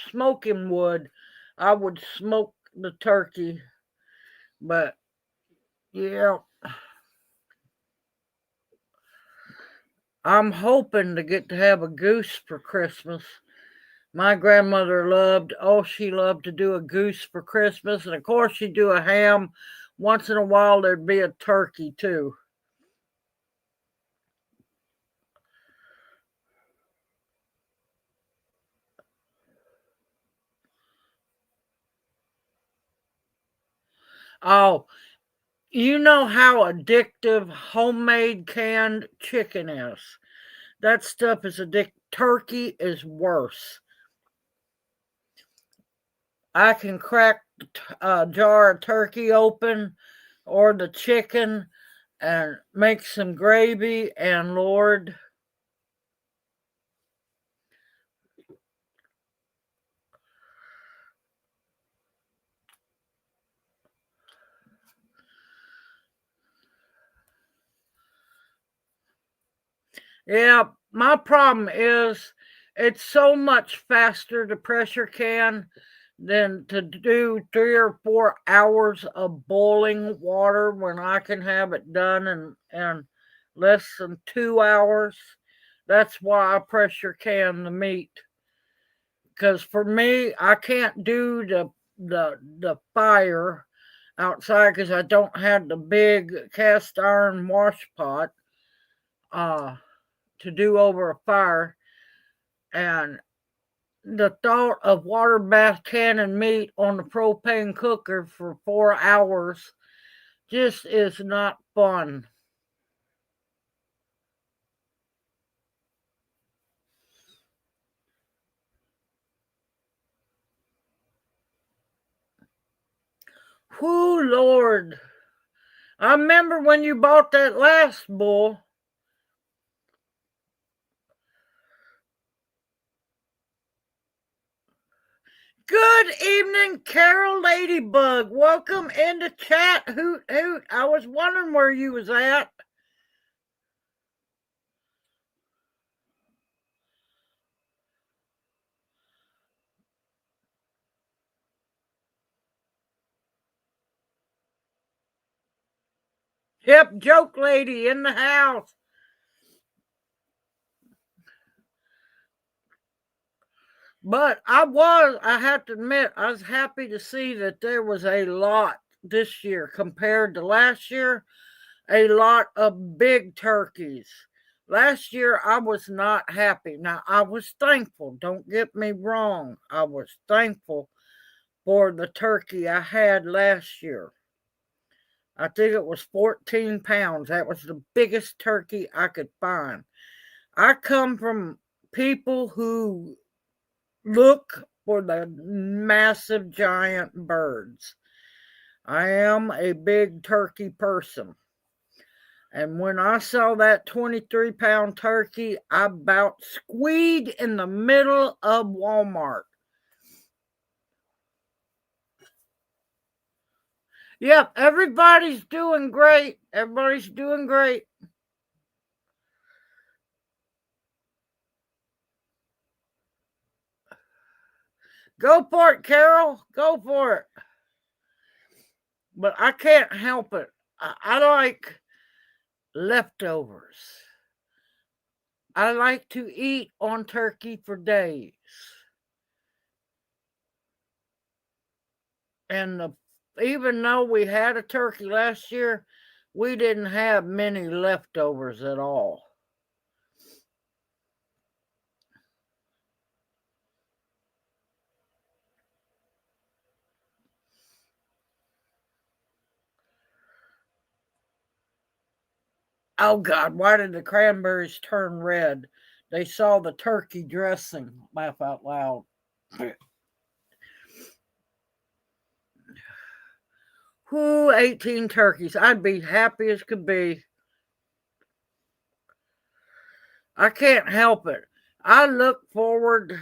Speaker 1: smoking wood, I would smoke the turkey. But yeah, I'm hoping to get to have a goose for Christmas. My grandmother she loved to do a goose for Christmas. And of course, she'd do a ham. Once in a while, there'd be a turkey too. Oh, you know how addictive homemade canned chicken is. That stuff is addictive. Turkey is worse. I can crack a jar of turkey open or the chicken and make some gravy, and Lord, yeah, my problem is it's so much faster to pressure can than to do 3 or 4 hours of boiling water when I can have it done in less than 2 hours. That's why I pressure can the meat. Because for me, I can't do the fire outside because I don't have the big cast iron wash pot uh, to do over a fire. And the thought of water bath canning meat on the propane cooker for 4 hours just is not fun. Whoo, Lord. I remember when you bought that last bull. Good evening, Carol Ladybug. Welcome into chat. Hoot hoot. I was wondering where you was at. Yep, joke lady in the house. But I have to admit, I was happy to see that there was a lot this year compared to last year, a lot of big turkeys. Last year, I was not happy. Now, I was thankful. Don't get me wrong. I was thankful for the turkey I had last year. I think it was 14 pounds. That was the biggest turkey I could find. I come from people who look for the massive giant birds. I am a big turkey person. And when I saw that 23-pound turkey, I about squeed in the middle of Walmart. Yep, everybody's doing great. Everybody's doing great. Go for it, Carol. Go for it. But I can't help it. I like leftovers. I like to eat on turkey for days. And even though we had a turkey last year, we didn't have many leftovers at all. Oh God, why did the cranberries turn red? They saw the turkey dressing. Laugh out loud. Whoo, 18 turkeys. I'd be happy as could be. I can't help it. I look forward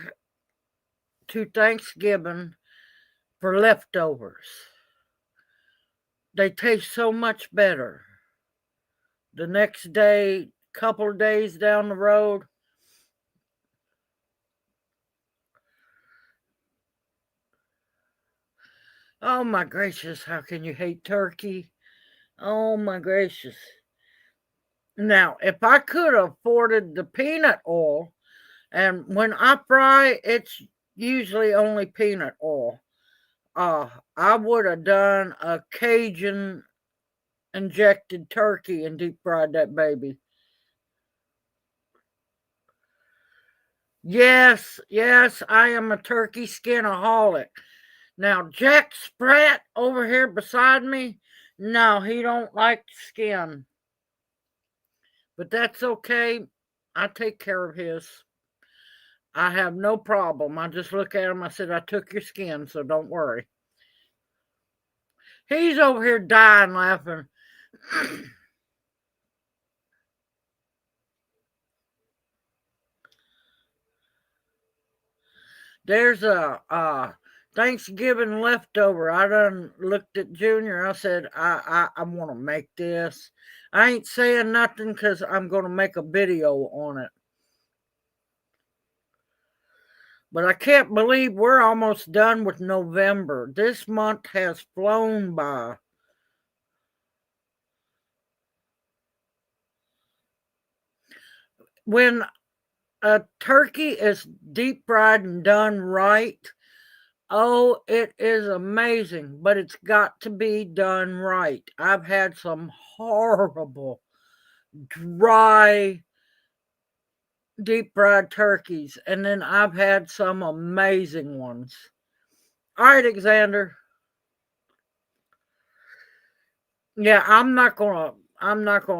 Speaker 1: to Thanksgiving for leftovers. They taste so much better. The next day, couple of days down the road, Oh my gracious, how can you hate turkey? Oh my gracious. Now, if I could have afforded the peanut oil, and when I fry, it's usually only peanut oil. I would have done a Cajun injected turkey and deep fried that baby. Yes, yes, I am a turkey skinaholic. Now, Jack Sprat over here beside me, no, he don't like skin. But that's okay. I take care of his. I have no problem. I just look at him. I said, I took your skin, so don't worry. He's over here dying laughing. There's a Thanksgiving leftover. I done looked at Junior. I said, I want to make this. I ain't saying nothing because I'm going to make a video on it. But I can't believe we're almost done with November. This month has flown by. When a turkey is deep fried and done right, oh, it is amazing, but it's got to be done right. I've had some horrible, dry, deep fried turkeys, and then I've had some amazing ones. All right, Alexander. Yeah, I'm not gonna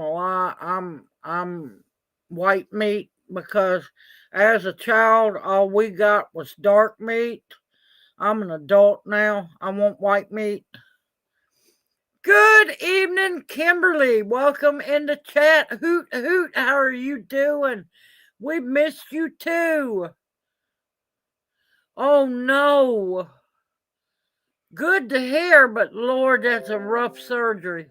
Speaker 1: lie. I'm white meat because as a child all we got was dark meat. I'm an adult now. I want white meat. Good evening, Kimberly. Welcome in the chat. Hoot hoot. How are you doing? We missed you too. Oh no. Good to hear, but Lord, that's a rough surgery.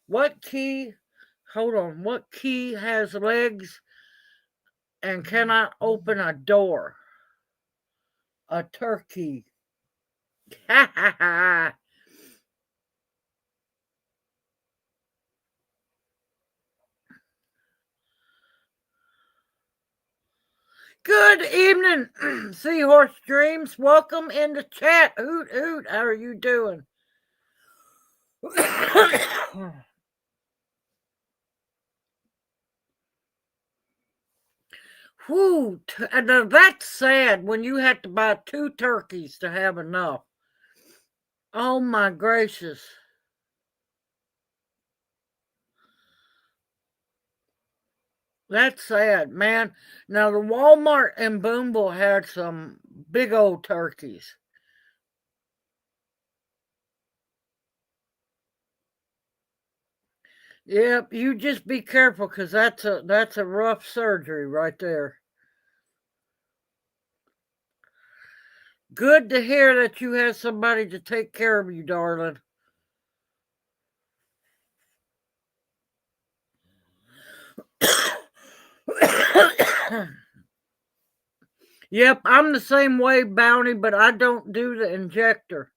Speaker 1: What key? Hold on. What key has legs and cannot open a door? A turkey. Ha ha ha. Good evening, Seahorse Dreams. Welcome in the chat. Hoot hoot. How are you doing? Whew. Now that's sad when you have to buy two turkeys to have enough. Oh my gracious. That's sad, man. Now the Walmart in Booneville had some big old turkeys. Yep, you just be careful because that's a rough surgery right there. Good to hear that you have somebody to take care of you, darling. Yep, I'm the same way, Bounty, but I don't do the injector.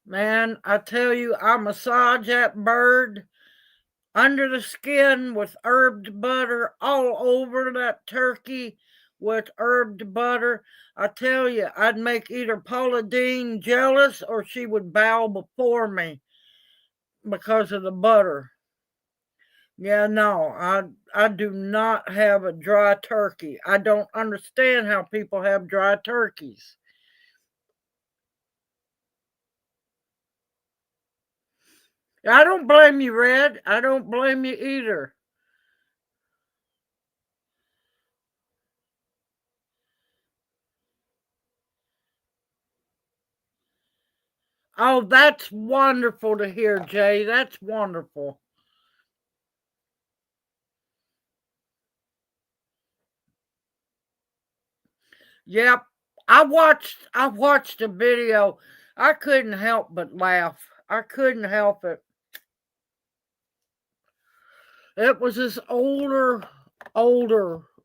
Speaker 1: Man, I tell you, I massage that bird under the skin with herbed butter all over that turkey with herbed butter. I tell you, I'd make either Paula Dean jealous or she would bow before me because of the butter. Yeah, no, I do not have a dry turkey. I don't understand how people have dry turkeys. I don't blame you, Red. I don't blame you either. Oh, that's wonderful to hear, Jay. That's wonderful. Yep, I watched a video. I couldn't help but laugh. I couldn't help it. It was this older,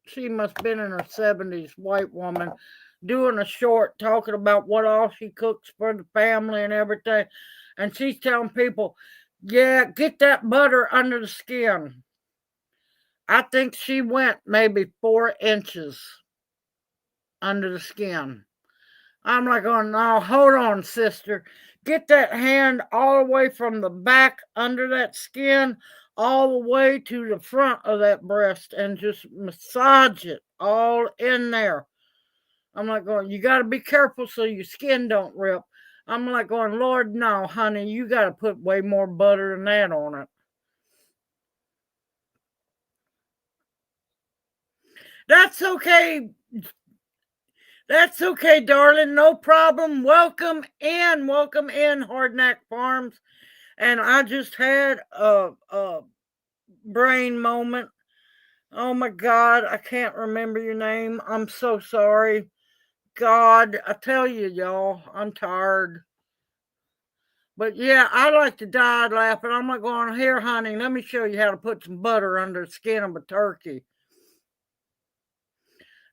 Speaker 1: she must have been in her 70s, white woman, doing a short talking about what all she cooks for the family and everything. And she's telling people, yeah, get that butter under the skin. I think she went maybe 4 inches under the skin. I'm like, oh no, hold on, sister. Get that hand all the way from the back under that skin all the way to the front of that breast and just massage it all in there. I'm like going, you got to be careful so your skin don't rip. I'm like going, Lord, no, honey, you got to put way more butter than that on it. That's okay. That's okay, darling. No problem. Welcome in. Welcome in, Hardknack Farms. And I just had a brain moment. Oh my God, I can't remember your name. I'm so sorry. God, I tell you, y'all, I'm tired. But yeah, I like to die laughing. I'm like going, here, honey, let me show you how to put some butter under the skin of a turkey.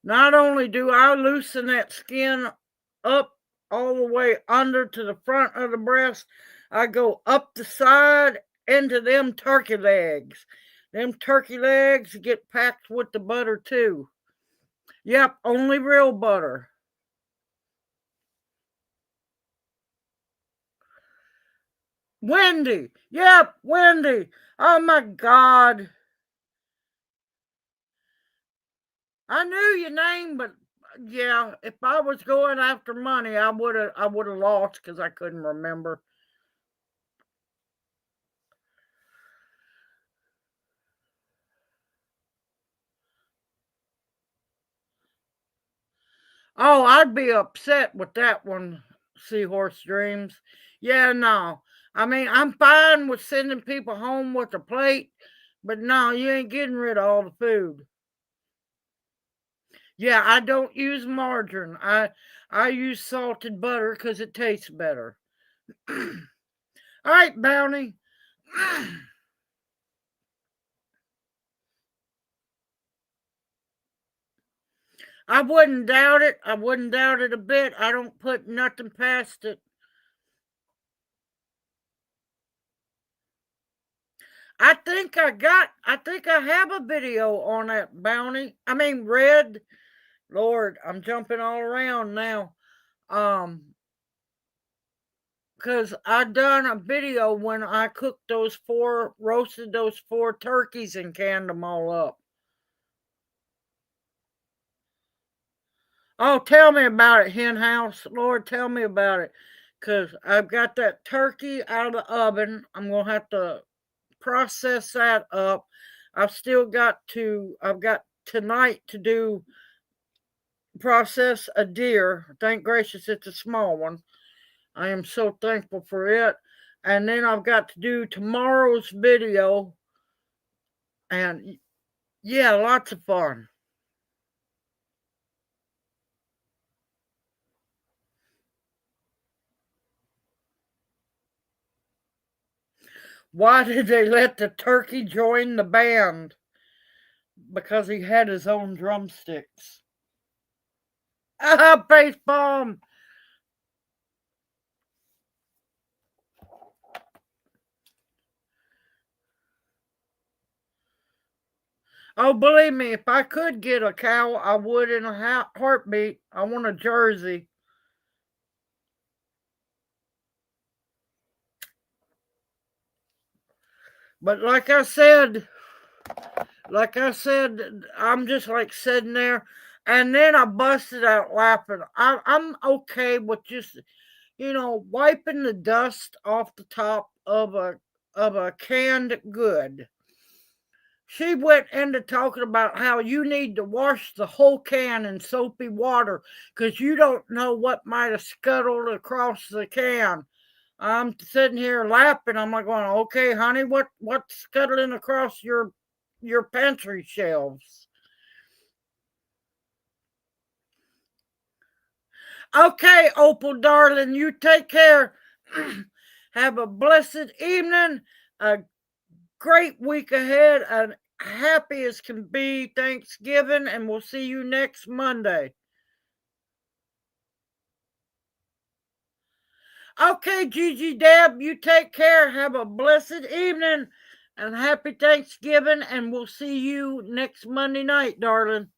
Speaker 1: Not only do I loosen that skin up all the way under to the front of the breast, I go up the side into them turkey legs. Them turkey legs get packed with the butter too. Yep, only real butter. Wendy. Yep, Wendy. Oh my God. I knew your name, but yeah, if I was going after money, I would have lost because I couldn't remember. Oh, I'd be upset with that one, Seahorse Dreams. Yeah, no. I mean, I'm fine with sending people home with a plate, but no, you ain't getting rid of all the food. Yeah, I don't use margarine. I use salted butter because it tastes better. All right, Bounty. I wouldn't doubt it. I wouldn't doubt it a bit. I don't put nothing past it. I think I have a video on that, Bounty. I mean, Red. Lord, I'm jumping all around now. Cause I done a video when I roasted those 4 turkeys and canned them all up. Oh, tell me about it, Hen House. Lord, tell me about it. Cause I've got that turkey out of the oven. I'm gonna have to process that up. I've got tonight to do process a deer. Thank gracious it's a small one. I am so thankful for it. And then I've got to do tomorrow's video. And yeah, lots of fun. Why did they let the turkey join the band? Because he had his own drumsticks. Ah, face bomb. Oh, believe me, if I could get a cow, I would in a heartbeat. I want a Jersey. But like I said, I'm just like sitting there, and then I busted out laughing. I'm okay with just wiping the dust off the top of a canned good. She went into talking about how you need to wash the whole can in soapy water because you don't know what might have scuttled across the can. I'm sitting here laughing. I'm like going, okay, honey, what's scuttling across your pantry shelves? Okay, Opal, darling, you take care. Have a blessed evening, a great week ahead, and happy as can be Thanksgiving, and we'll see you next Monday. Okay, Gigi Deb, you take care. Have a blessed evening and happy Thanksgiving, and we'll see you next Monday night, darling.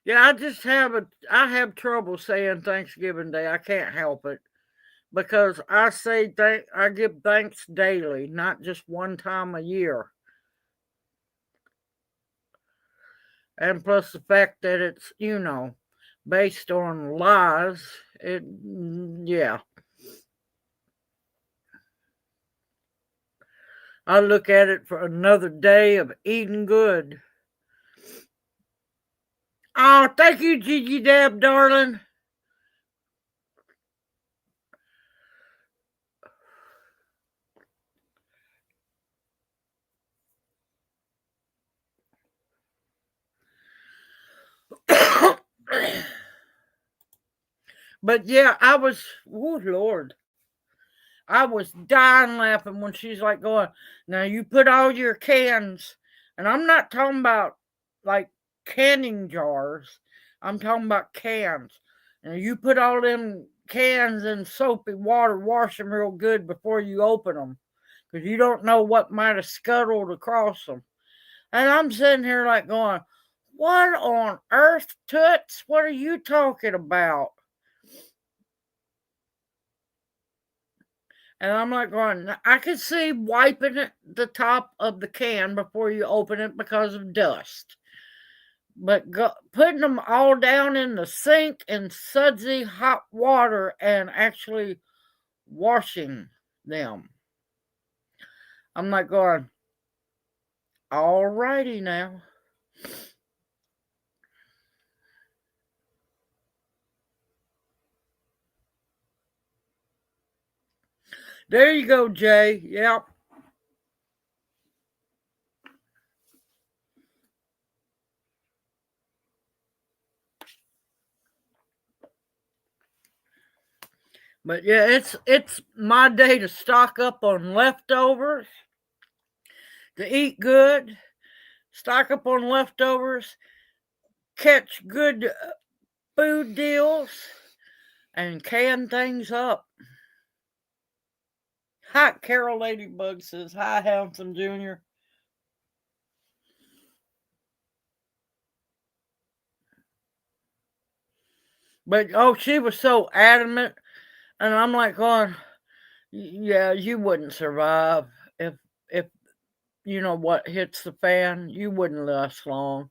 Speaker 1: Yeah, I have trouble saying Thanksgiving Day. I can't help it because I give thanks daily, not just one time a year. And plus the fact that it's, based on lies, yeah. I look at it for another day of eating good. Oh, thank you, Gigi Dab, darling. But yeah, oh Lord, I was dying laughing when she's like going, now you put all your cans, and I'm not talking about like canning jars, I'm talking about cans. And you put all them cans in soapy water, wash them real good before you open them, because you don't know what might have scuttled across them. And I'm sitting here like going, what on earth, Toots? What are you talking about? And I'm like going, I could see wiping the top of the can before you open it because of dust. But putting them all down in the sink in sudsy hot water and actually washing them. I'm like going, all righty now. There you go, Jay. Yep. But yeah, it's my day to stock up on leftovers, to eat good, stock up on leftovers, catch good food deals, and can things up. Hi, Carol Ladybug says, hi, Handsome Jr. But oh, she was so adamant, and I'm like going, yeah, you wouldn't survive if you know what hits the fan. You wouldn't last long.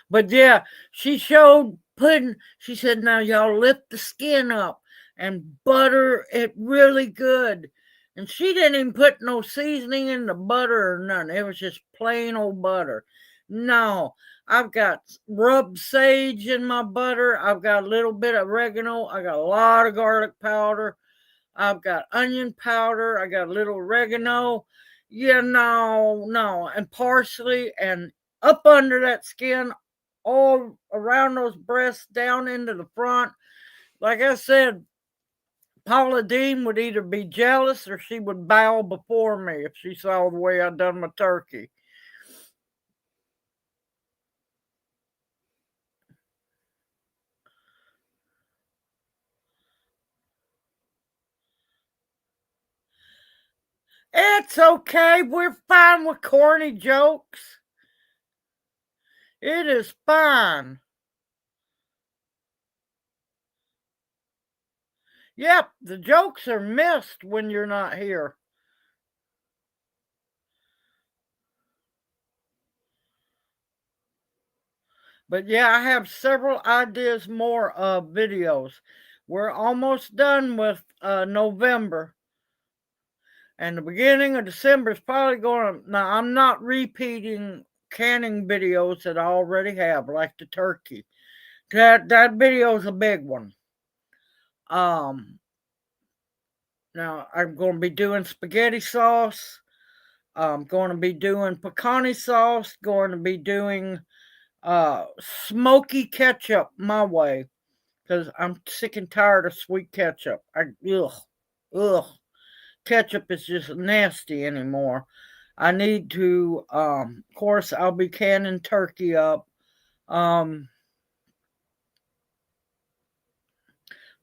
Speaker 1: But yeah, she showed putting. She said, now y'all lift the skin up and butter it really good. And she didn't even put no seasoning in the butter or nothing. It was just plain old butter. No, I've got rubbed sage in my butter. I've got a little bit of oregano. I got a lot of garlic powder. I've got onion powder. I got a little oregano. Yeah, no, and parsley, and up under that skin, all around those breasts, down into the front. Like I said, Paula Dean would either be jealous or she would bow before me if she saw the way I done my turkey. It's okay. We're fine with corny jokes. It is fine. Yep, the jokes are missed when you're not here. But yeah, I have several ideas more of videos. We're almost done with November. And the beginning of December is probably going to. Now, I'm not repeating canning videos that I already have, like the turkey. That video is a big one. Um, Now I'm going to be doing spaghetti sauce. I'm going to be doing pecani sauce, going to be doing smoky ketchup my way because I'm sick and tired of sweet ketchup. Ugh. Ketchup is just nasty anymore. I need to, of course, I'll be canning turkey up. Trying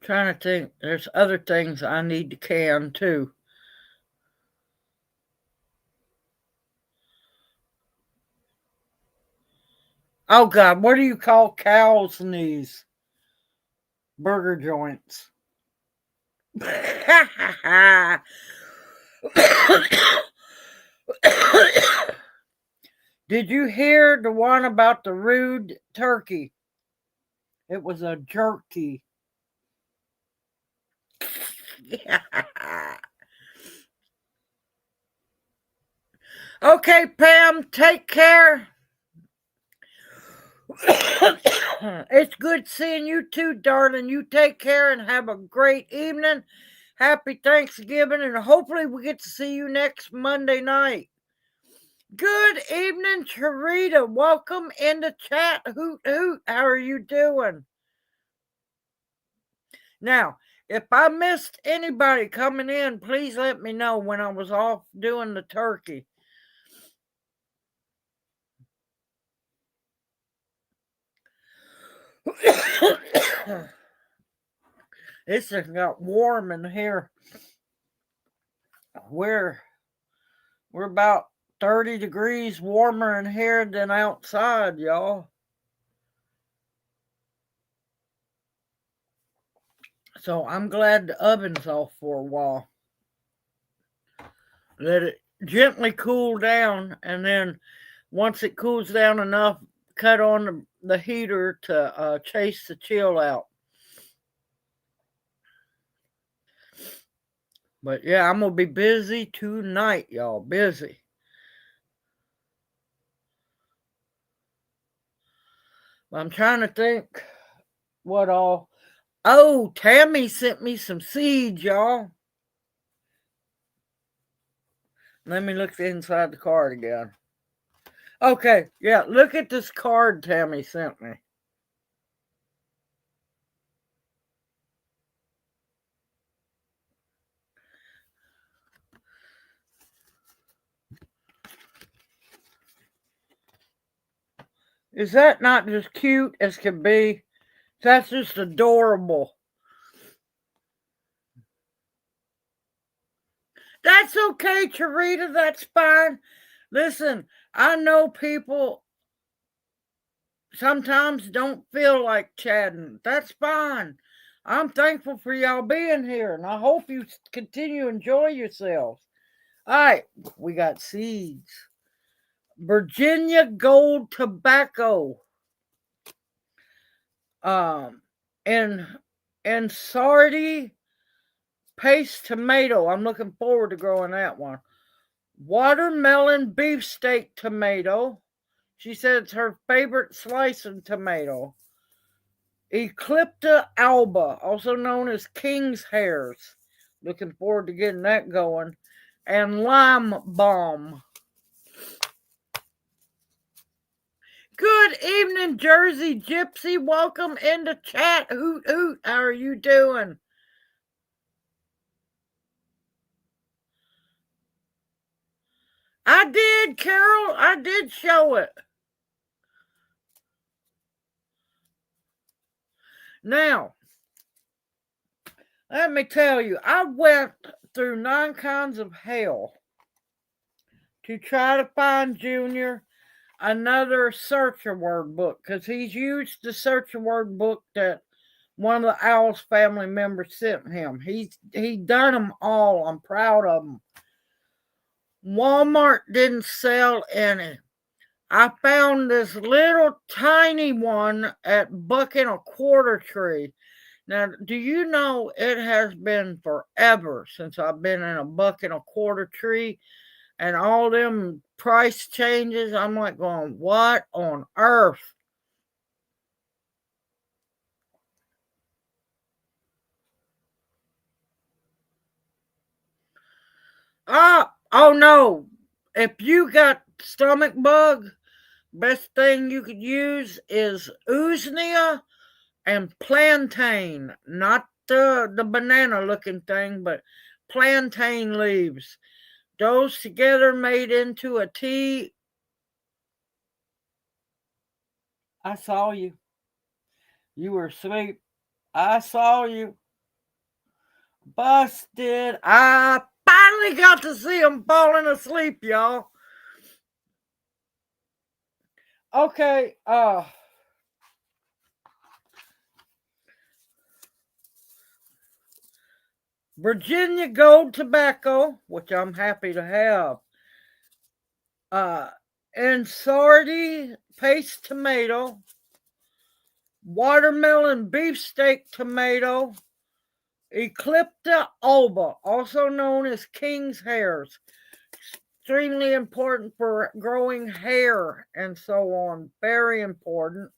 Speaker 1: to think, there's other things I need to can too. Oh God, what do you call cows' knees? Burger joints. Did you hear the one about the rude turkey? It was a jerky. Okay, Pam, take care. It's good seeing you too, darling. You take care and have a great evening. Happy Thanksgiving, and hopefully we get to see you next Monday night. Good evening, Teresa. Welcome in the chat. Hoot hoot. How are you doing? Now, if I missed anybody coming in, please let me know when I was off doing the turkey. It's just got warm in here. We're about 30 degrees warmer in here than outside, y'all. So I'm glad the oven's off for a while. Let it gently cool down, and then once it cools down enough, cut on the heater to chase the chill out. But yeah, I'm going to be busy tonight, y'all. Busy. I'm trying to think what all. Oh, Tammy sent me some seeds, y'all. Let me look inside the card again. Okay, yeah, look at this card Tammy sent me. Is that not just cute as can be? That's just adorable. That's okay, Charita. That's fine. Listen, I know people sometimes don't feel like chatting. That's fine. I'm thankful for y'all being here, and I hope you continue to enjoy yourselves. All right, we got seeds. Virginia Gold Tobacco. And Sardi Paste Tomato. I'm looking forward to growing that one. Watermelon beefsteak tomato. She said it's her favorite slicing tomato. Eclipta alba, also known as King's Hairs. Looking forward to getting that going. And lime balm. Good evening, Jersey Gypsy. Welcome into chat. Hoot hoot. How are you doing? I did, Carol. I did show it. Now, let me tell you, I went through 9 kinds of hell to try to find Junior another searcher word book because he's used the searcher word book that one of the OWLS family members sent him. He done them all. I'm proud of him. Walmart didn't sell any. I found this little tiny one at Buck and a Quarter Tree. Now, do you know it has been forever since I've been in a Buck and a Quarter Tree, and all them price changes? I'm like going, what on earth? Oh no. if you got stomach bug, best thing you could use is usnea and plantain, not the banana looking thing, but plantain leaves. Those together made into a tea. I saw you. You were asleep. I saw you. Busted. I finally got to see him falling asleep, y'all. Okay, Virginia Gold Tobacco, which I'm happy to have. And Sardi paste tomato, watermelon beefsteak tomato, Eclipta alba, also known as king's hairs, extremely important for growing hair and so on, very important,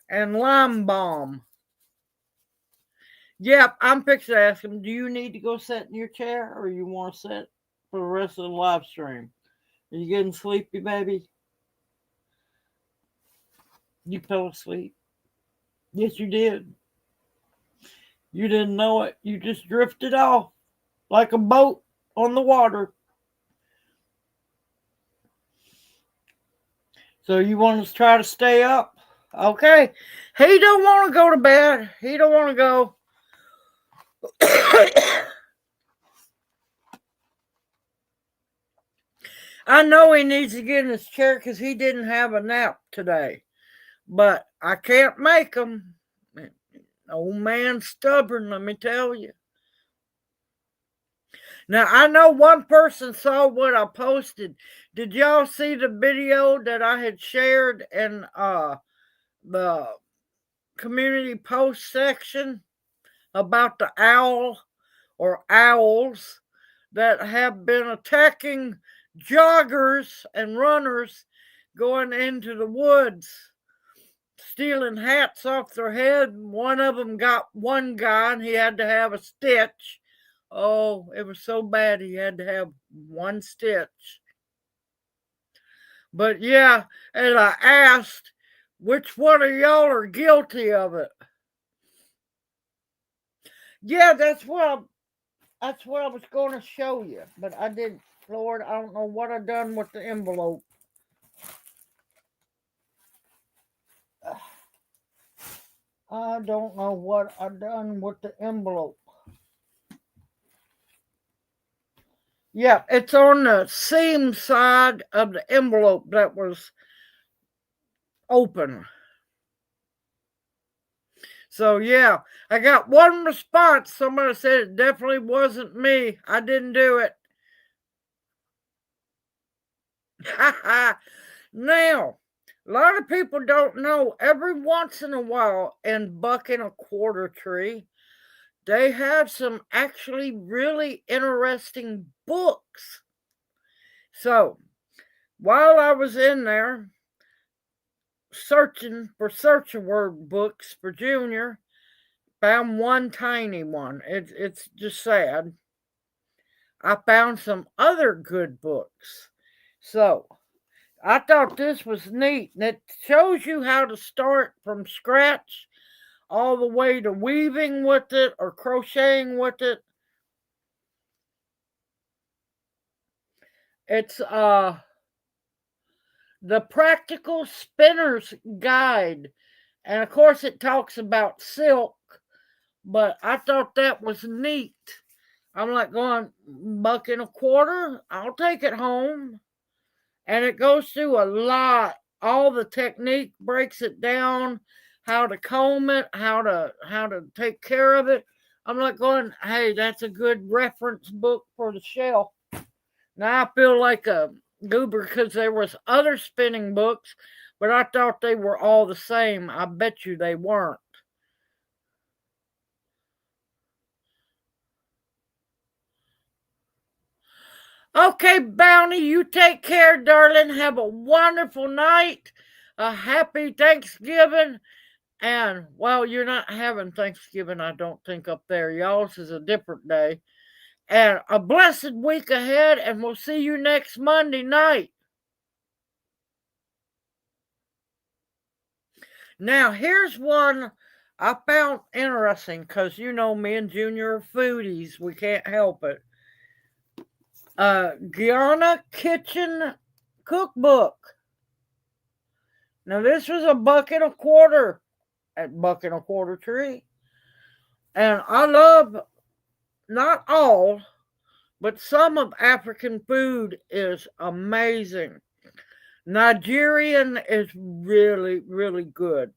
Speaker 1: and lime balm. Yep, I'm fixing to ask him, do you need to go sit in your chair or you want to sit for the rest of the live stream? Are you getting sleepy, baby? You fell asleep. Yes, you did. You didn't know it. You just drifted off like a boat on the water. So you want to try to stay up? Okay. He don't want to go to bed. He don't want to go. I know he needs to get in his chair because he didn't have a nap today. But I can't make him. Old man's stubborn, let me tell you. Now, I know one person saw what I posted. Did y'all see the video that I had shared in the community post section about the owl or owls that have been attacking joggers and runners going into the woods, stealing hats off their head? One of them got one guy and he had to have a stitch. Oh, it was so bad he had to have one stitch. But yeah, and I asked, which one of y'all are guilty of it? Yeah, that's what I was going to show you, but I didn't. Lord, I don't know what I done with the envelope. I don't know what I done with the envelope. Yeah, it's on the seam side of the envelope that was open. So yeah, I got one response. Somebody said it definitely wasn't me. I didn't do it. Now, a lot of people don't know, every once in a while in bucking a quarter tree, they have some actually really interesting books. So, while I was in there searching for search word books for Junior, found one tiny one. It's just sad. I found some other good books. So, I thought this was neat, and it shows you how to start from scratch all the way to weaving with it or crocheting with it. It's the Practical Spinner's Guide, and of course it talks about silk, but I thought that was neat. I'm like going, buck and a quarter, I'll take it home. And it goes through a lot. All the technique breaks it down, how to comb it, how to take care of it. I'm like going, hey, that's a good reference book for the shelf. Now I feel like a goober because there was other spinning books, but I thought they were all the same. I bet you they weren't. Okay, Bounty, you take care, darling. Have a wonderful night. A happy Thanksgiving. And, well, you're not having Thanksgiving, I don't think, up there. Y'all's is a different day. And a blessed week ahead, and we'll see you next Monday night. Now, here's one I found interesting because you know me and Junior are foodies. We can't help it. Guyana Kitchen Cookbook. Now, this was a $1.25 at $1.25 tree. And I love, not all, but some of African food is amazing. Nigerian is really, really good.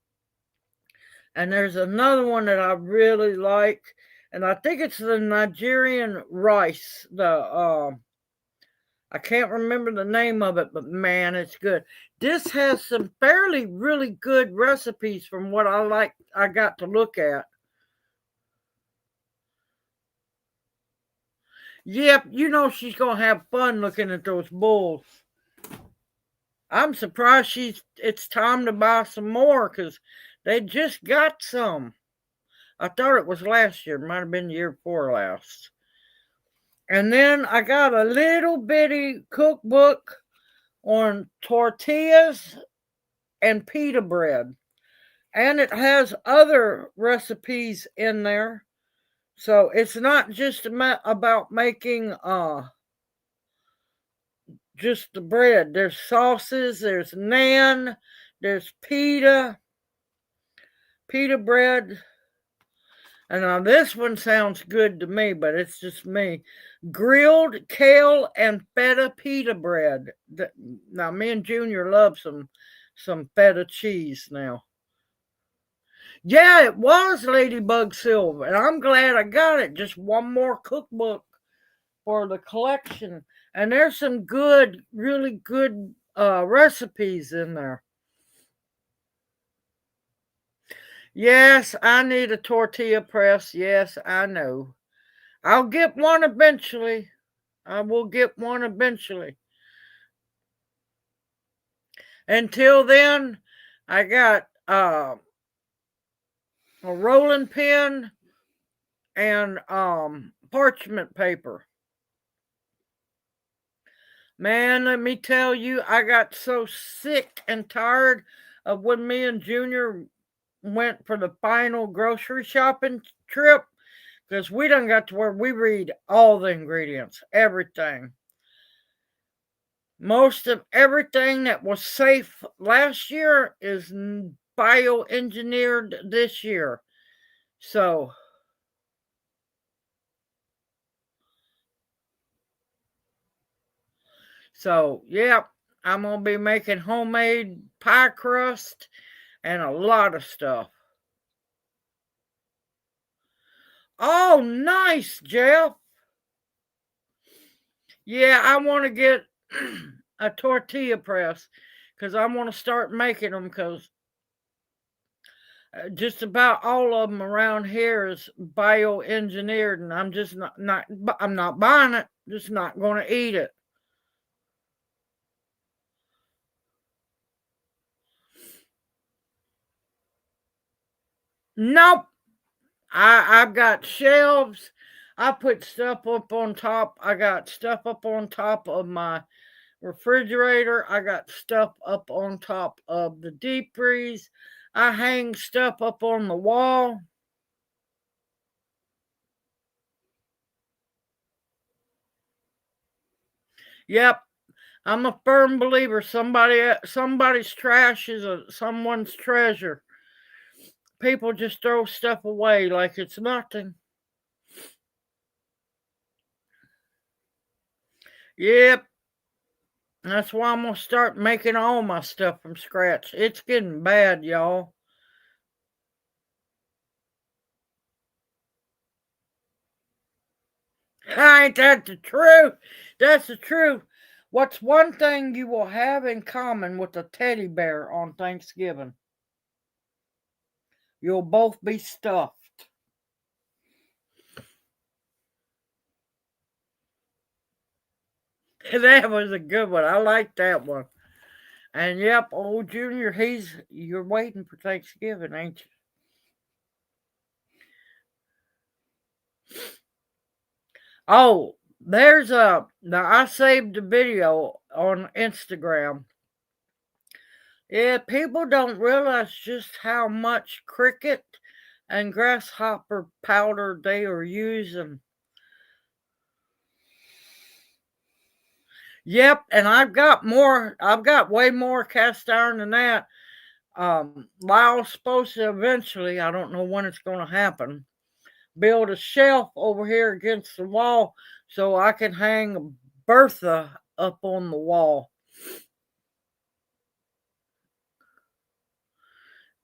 Speaker 1: And there's another one that I really like, and I think it's the Nigerian rice. I can't remember the name of it, but man, it's good. This has some fairly really good recipes from what I got to look at. Yep, you know she's gonna have fun looking at those bulls. I'm surprised it's time to buy some more because they just got some. I thought it was last year, might have been the year before last. And then I got a little bitty cookbook on tortillas and pita bread. And it has other recipes in there. So it's not just about making just the bread. There's sauces, there's naan, there's pita bread. And now this one sounds good to me, but it's just me. Grilled kale and feta pita bread. Now me and Junior love some feta cheese now. Yeah, it was Ladybug Silver, and I'm glad I got it. Just one more cookbook for the collection. And there's some good, really good recipes in there. Yes, I need a tortilla press. Yes, I know. I'll get one eventually. I will get one eventually. Until then, I got a rolling pin and parchment paper. Man, let me tell you, I got so sick and tired of when me and Junior went for the final grocery shopping trip because we done got to where we read all the ingredients, everything. Most of everything that was safe last year is bioengineered this year. So, yeah, I'm going to be making homemade pie crust and a lot of stuff. Oh, nice, Jeff. Yeah, I want to get a tortilla press because I want to start making them because just about all of them around here is bioengineered, and I'm just I'm not buying it. Just not going to eat it. Nope. I've got shelves. I put stuff up on top. I got stuff up on top of my refrigerator. I got stuff up on top of the deep freeze. I hang stuff up on the wall. Yep, I'm a firm believer. Somebody's trash is someone's treasure. People just throw stuff away like it's nothing. Yep, that's why I'm gonna start making all my stuff from scratch. It's getting bad, y'all. Ain't that the truth? That's the truth. What's one thing you will have in common with a teddy bear on Thanksgiving? You'll both be stuffed. That was a good one. I like that one. And yep, old Junior, you're waiting for Thanksgiving, ain't you? Oh, there's a now I saved a video on Instagram. Yeah, people don't realize just how much cricket and grasshopper powder they are using. Yep, and I've got more. I've got way more cast iron than that. Lyle's supposed to eventually, I don't know when it's going to happen, build a shelf over here against the wall so I can hang Bertha up on the wall.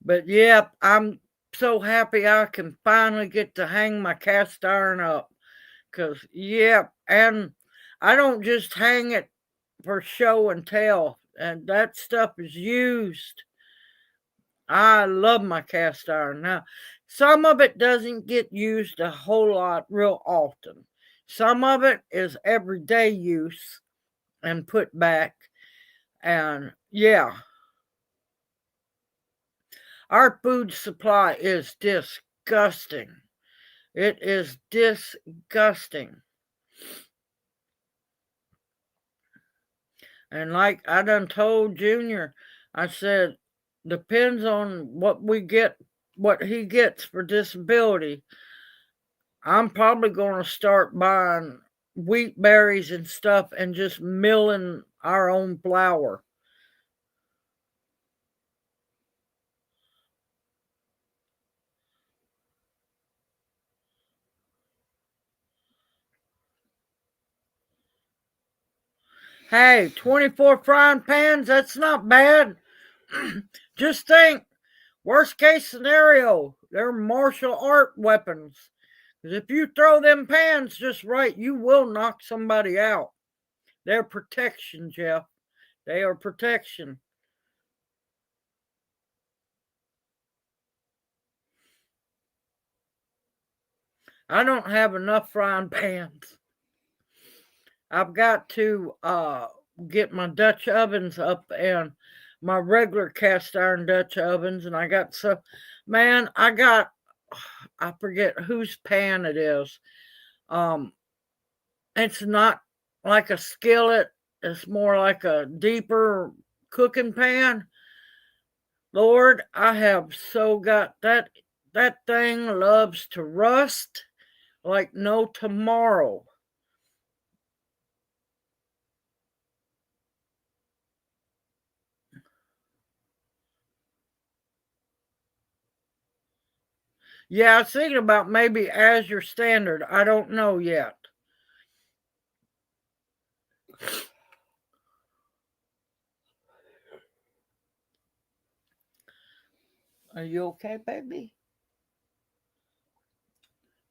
Speaker 1: But yeah, I'm so happy I can finally get to hang my cast iron up. Because, yeah, and I don't just hang it for show and tell, and that stuff is used. I love my cast iron. Now, some of it doesn't get used a whole lot real often. Some of it is everyday use and put back. And yeah, our food supply is disgusting. It is disgusting. And like I done told Junior, I said, depends on what we get, what he gets for disability. I'm probably going to start buying wheat berries and stuff and just milling our own flour. Hey, 24 frying pans, that's not bad. Just think, worst case scenario, they're martial art weapons. Because if you throw them pans just right, you will knock somebody out. They're protection, Jeff. They are protection. I don't have enough frying pans. I've got to get my Dutch ovens up and my regular cast iron Dutch ovens, and I got so man, I forget whose pan it is. Um, it's not like a skillet; it's more like a deeper cooking pan. Lord, I have so got that. That thing loves to rust like no tomorrow. Yeah, I was thinking about maybe Azure Standard. I don't know yet. Are you okay, baby?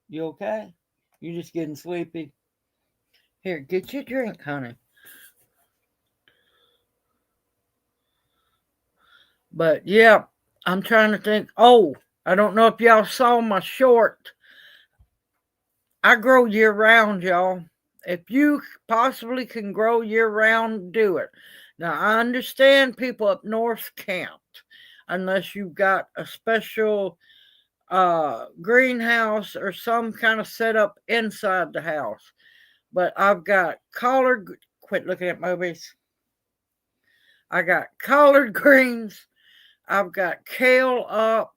Speaker 1: You okay? You just getting sleepy? Here, get your drink, honey. But yeah, I'm trying to think. Oh, I don't know if y'all saw my short. I grow year round, y'all. If you possibly can grow year round, do it. Now, I understand people up north can't unless you've got a special greenhouse or some kind of setup inside the house. But I've got collard, quit looking at movies. I got collard greens. I've got kale up.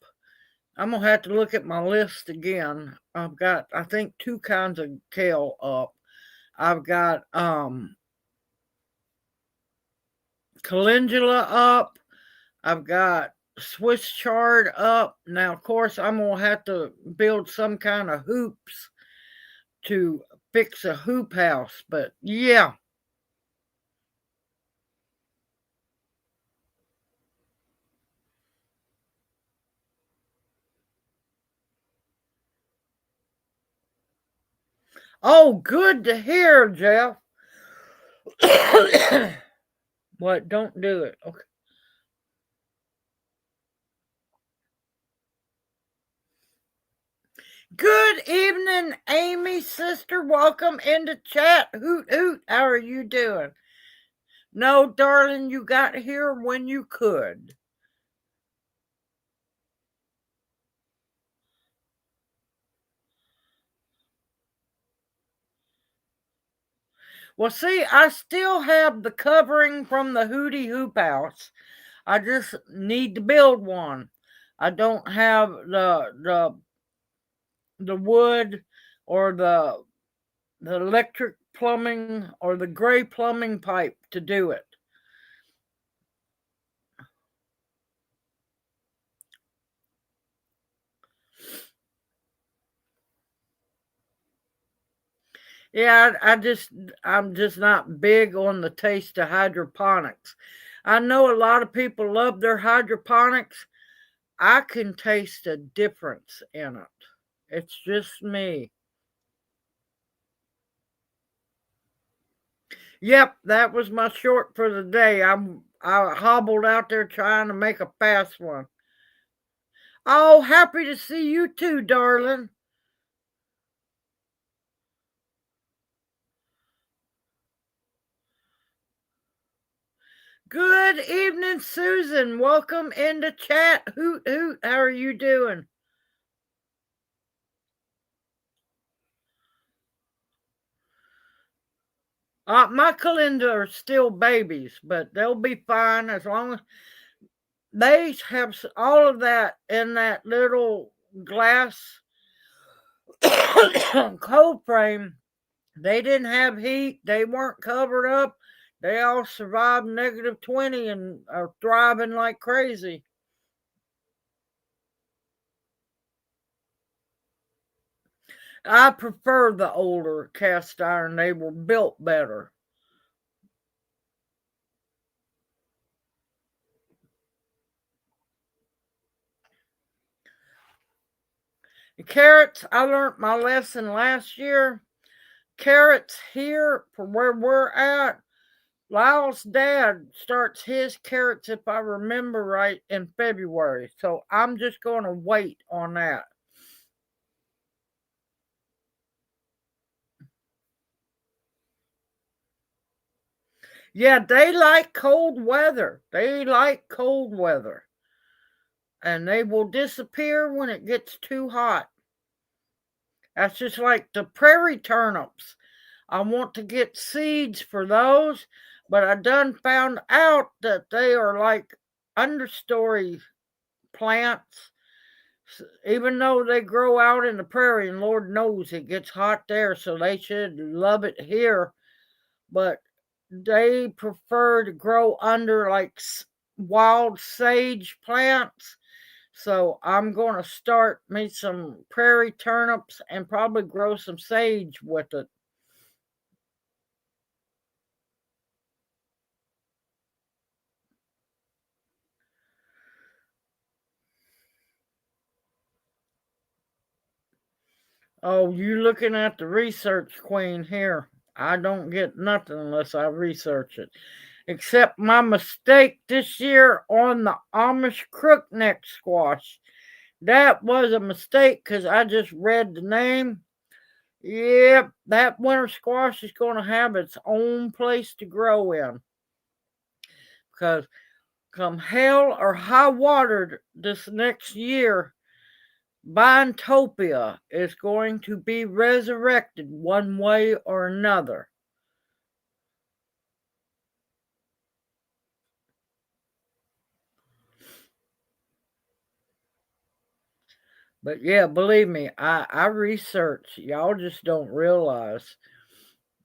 Speaker 1: I'm gonna have to look at my list again. I've got, I think, two kinds of kale up. I've got calendula up. I've got Swiss chard up. Now, of course, I'm gonna have to build some kind of hoops to fix a hoop house. But yeah. Oh, good to hear, Jeff. What? Don't do it. Okay. Good evening, Amy, sister. Welcome into chat. Hoot hoot. How are you doing? No, darling, you got here when you could. Well, see, I still have the covering from the Hootie Hoop House. I just need to build one. I don't have the wood or the electric plumbing or the gray plumbing pipe to do it. Yeah, I'm just not big on the taste of hydroponics. I know a lot of people love their hydroponics. I can taste a difference in it. It's just me. Yep, that was my short for the day. I hobbled out there trying to make a fast one. Oh, happy to see you too, darling. Good evening, Susan. Welcome into chat. Hoot hoot. How are you doing? My calendar are still babies, but they'll be fine as long as they have all of that in that little glass cold frame. They didn't have heat. They weren't covered up. They all survived -20 and are thriving like crazy. I prefer the older cast iron. They were built better. The carrots, I learned my lesson last year. Carrots here, from where we're at, Lyle's dad starts his carrots, if I remember right, in February. So I'm just going to wait on that. Yeah, they like cold weather. They like cold weather. And they will disappear when it gets too hot. That's just like the prairie turnips. I want to get seeds for those, but I done found out that they are like understory plants. Even though they grow out in the prairie, and Lord knows it gets hot there, so they should love it here. But they prefer to grow under like wild sage plants. So I'm going to start me some prairie turnips and probably grow some sage with it. Oh, you looking at the research queen here. I don't get nothing unless I research it. Except my mistake this year on the Amish crookneck squash. That was a mistake because I just read the name. Yep, that winter squash is going to have its own place to grow in. Because come hell or high water this next year, Bintopia is going to be resurrected one way or another. But yeah, believe me, I research. Y'all just don't realize.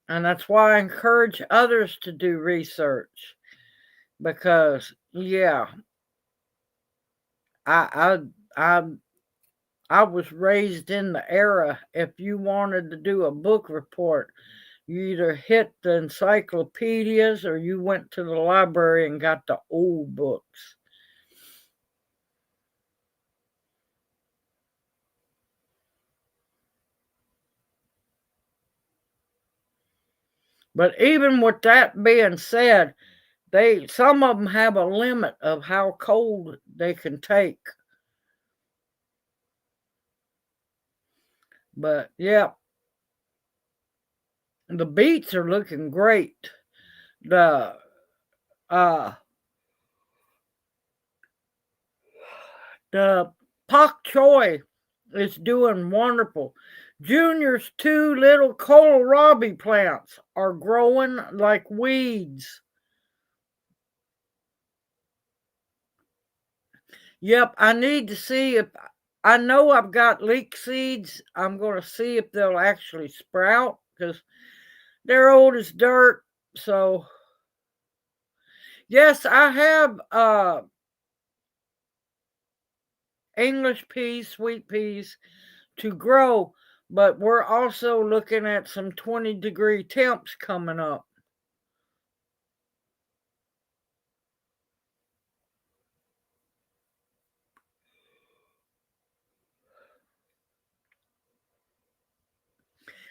Speaker 1: And that's why I encourage others to do research. Because yeah, I I I I was raised in the era if you wanted to do a book report, you either hit the encyclopedias or you went to the library and got the old books. But even with that being said, they some of them have a limit of how cold they can take. But yeah, the beets are looking great. The uh the pak choi is doing wonderful. Junior's two little kohlrabi plants are growing like weeds. Yep, I need to see if I know I've got leek seeds. I'm going to see if they'll actually sprout because they're old as dirt. So, yes, I have English peas, sweet peas to grow, but we're also looking at some 20-degree temps coming up.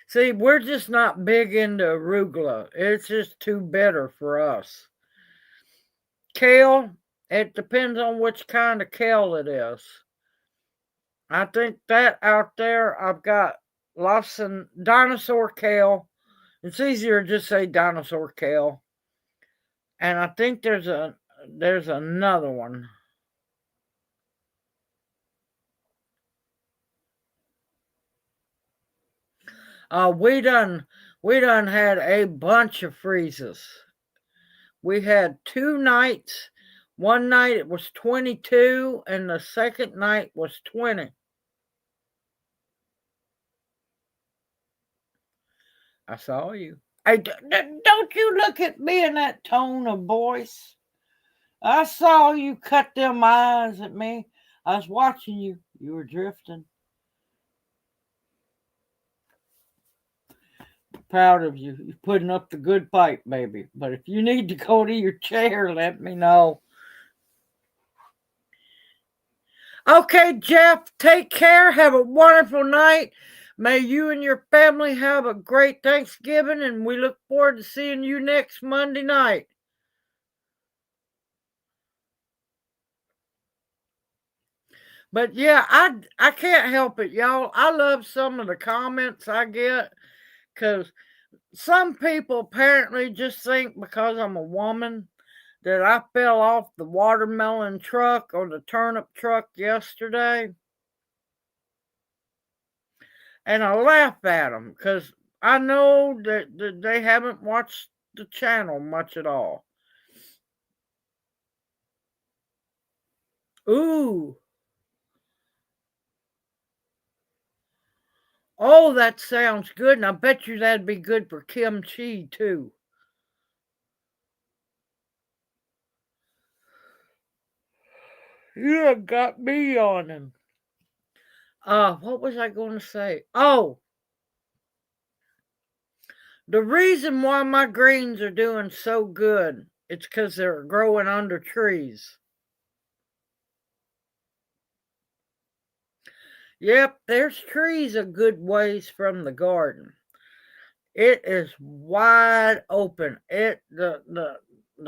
Speaker 1: See, we're just not big into arugula. It's just too bitter for us. Kale, it depends on which kind of kale it is. I think that out there, I've got lots of dinosaur kale. It's easier to just say dinosaur kale. And I think there's another one. We done had a bunch of freezes. We had 2 nights. One night it was 22, and the second night was 20. I saw you. Don't you look at me in that tone of voice. I saw you cut them eyes at me. I was watching you. You were drifting. Proud of you. You're putting up the good fight, baby. But if you need to go to your chair, let me know. Okay, Jeff, take care. Have a wonderful night. May you and your family have a great Thanksgiving, and we look forward to seeing you next Monday night. But yeah, I can't help it, y'all. I love some of the comments I get because some people apparently just think because I'm a woman that I fell off the watermelon truck or the turnip truck yesterday. And I laugh at them because I know that they haven't watched the channel much at all. Ooh. Oh, that sounds good. And I bet you that'd be good for kimchi too. You have got me on him. What was I going to say? Oh, the reason why my greens are doing so good, it's because they're growing under trees. Yep, there's trees a good ways from the garden. It is wide open. The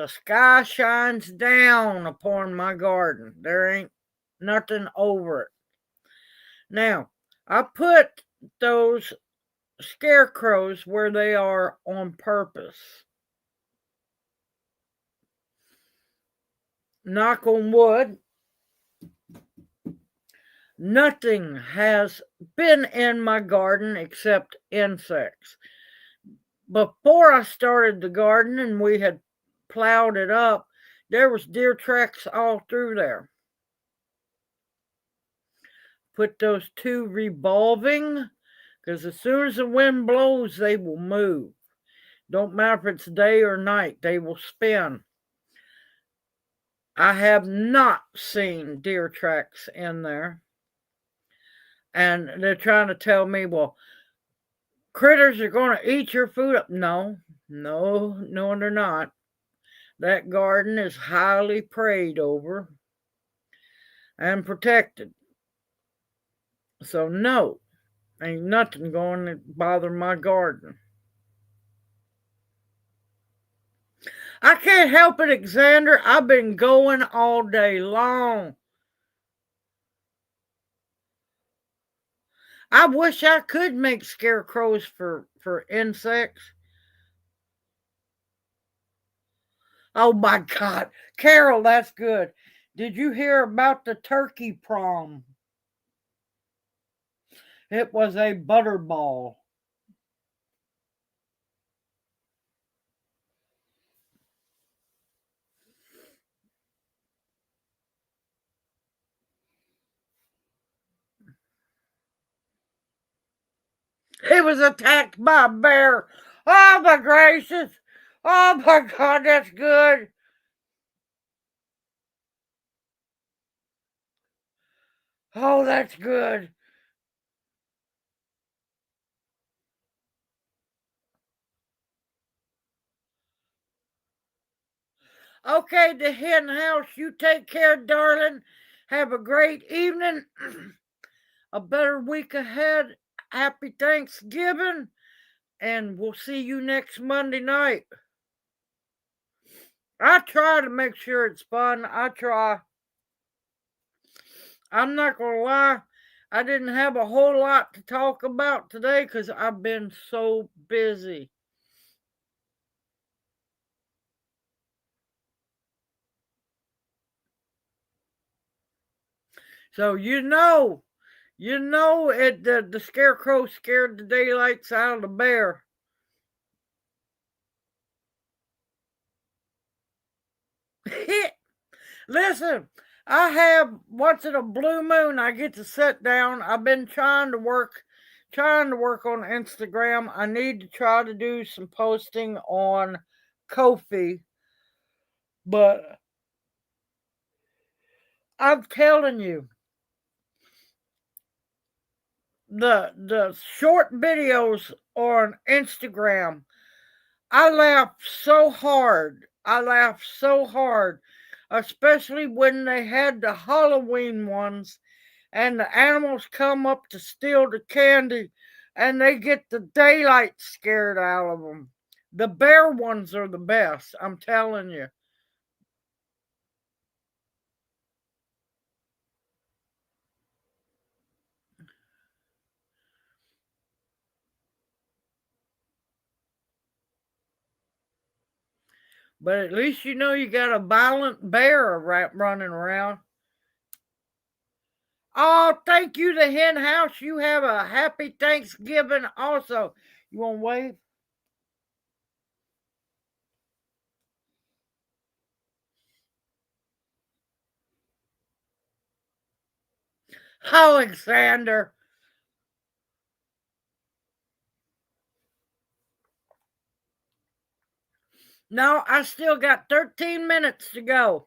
Speaker 1: sky shines down upon my garden. There ain't nothing over it. Now, I put those scarecrows where they are on purpose. Knock on wood, nothing has been in my garden except insects. Before I started the garden and we had plowed it up, there was deer tracks all through there. Put those two revolving, because as soon as the wind blows, they will move. Don't matter if it's day or night, they will spin. I have not seen deer tracks in there. And they're trying to tell me, well, critters are going to eat your food up. No, they're not. That garden is highly prayed over and protected. So, no, ain't nothing going to bother my garden. I can't help it, Alexander. I've been going all day long. I wish I could make scarecrows for insects. Oh my God. Carol, that's good. Did you hear about the turkey prom? It was a butterball. He was attacked by a bear. Oh my gracious. Oh my God, that's good. Oh, that's good. Okay, the hen house, you take care, darling. Have a great evening. A better week ahead. Happy Thanksgiving. And we'll see you next Monday night. I try to make sure it's fun. I try. I'm not going to lie. I didn't have a whole lot to talk about today because I've been so busy. So the scarecrow scared the daylights out of the bear. Listen, I have once in a blue moon I get to sit down. I've been trying to work on Instagram. I need to try to do some posting on Kofi, but I'm telling you, the short videos on Instagram, I laugh so hard. I laugh so hard, especially when they had the Halloween ones and the animals come up to steal the candy and they get the daylight scared out of them. The bear ones are the best, I'm telling you. But at least you know you got a violent bear running around. Oh, thank you, the hen house. You have a happy Thanksgiving also. You want to wave? Alexander. No, I still got 13 minutes to go.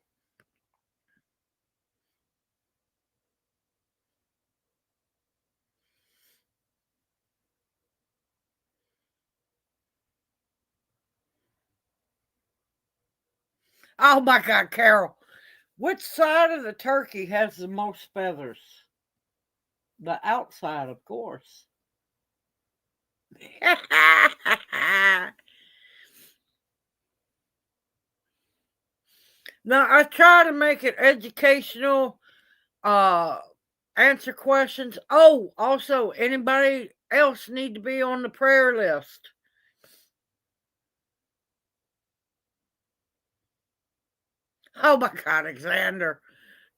Speaker 1: Oh my God, Carol. Which side of the turkey has the most feathers? The outside, of course. Now, I try to make it educational, uh, answer questions. Oh, also, anybody else need to be on the prayer list? Oh my God, Alexander.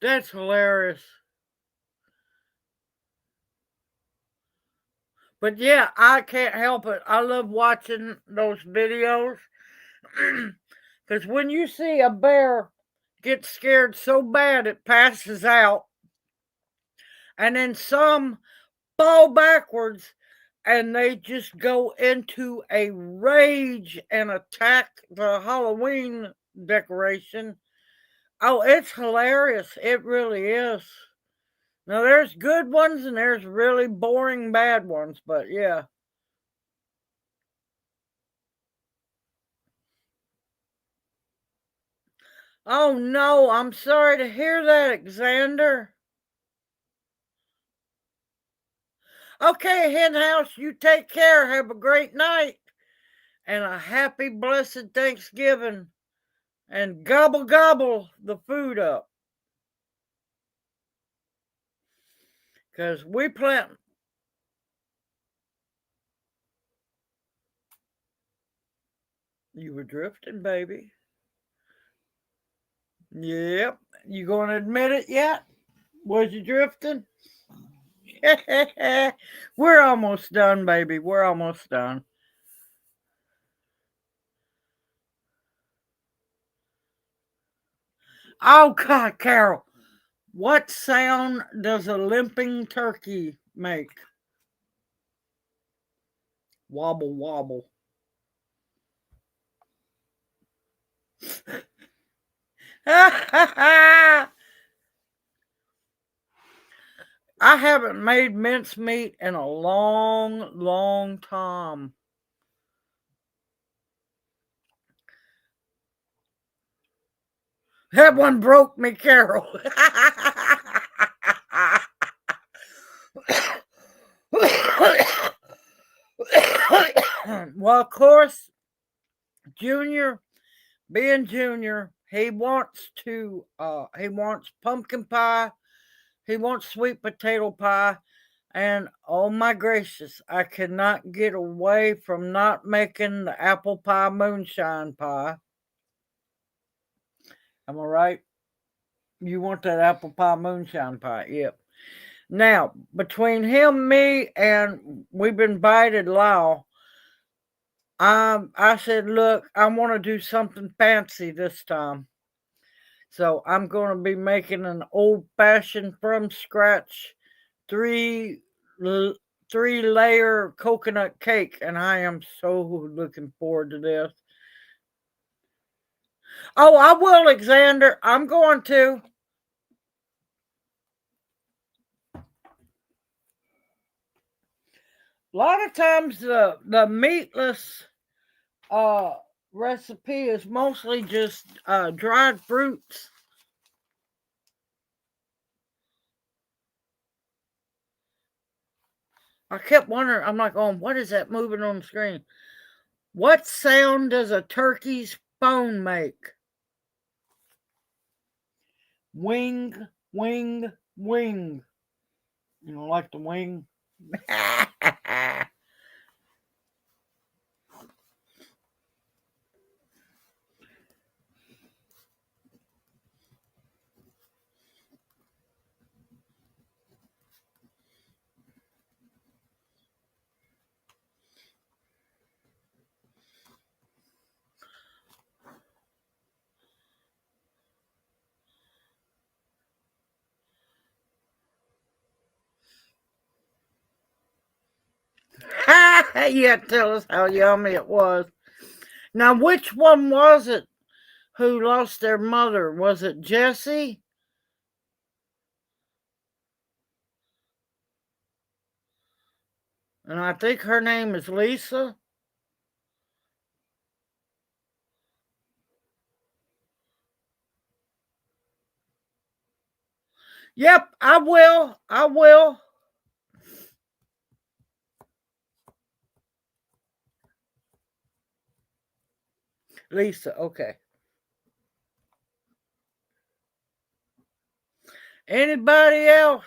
Speaker 1: That's hilarious. But yeah, I can't help it. I love watching those videos. Because when you see a bear get scared so bad it passes out, and then some fall backwards and they just go into a rage and attack the Halloween decoration. Oh, it's hilarious. It really is. Now, there's good ones and there's really boring bad ones, but yeah. Oh no, I'm sorry to hear that, Alexander. Okay, Henhouse, you take care. Have a great night and a happy, blessed Thanksgiving. And gobble, gobble the food up. Because we plant. You were drifting, baby. Yep. You going to admit it yet? Was you drifting? We're almost done, baby. We're almost done. Oh, God, Carol. What sound does a limping turkey make? Wobble, wobble. I haven't made mincemeat in a long, long time. That one broke me, Carol. Well, of course, Junior, being Junior, he wants pumpkin pie, he wants sweet potato pie, and oh my gracious, I cannot get away from not making the apple pie moonshine pie. Am I right? You want that apple pie moonshine pie? Yep. Now, between him, me, and we've invited Lyle, I said, look, I want to do something fancy this time. So I'm going to be making an old fashioned from scratch three three layer coconut cake, and I am so looking forward to this. Oh, I will, Alexander. I'm going to. A lot of times the meatless recipe is mostly just dried fruits. I kept wondering, I'm like, oh, what is that moving on the screen? What sound does a turkey's phone make? Wing, wing, wing. You don't like the wing? Yeah, tell us how yummy it was. Now, which one was it who lost their mother? Was it Jessie? And I think her name is Lisa. Yep, I will. I will. Lisa, okay. Anybody else?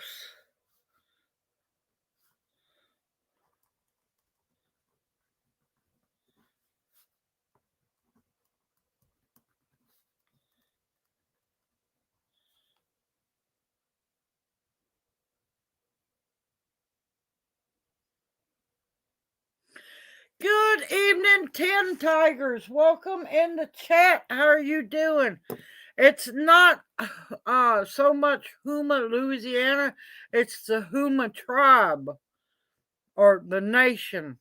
Speaker 1: Good evening, 10 Tigers. Welcome in the chat. How are you doing? It's not so much Huma, Louisiana. It's the Huma tribe or the nation.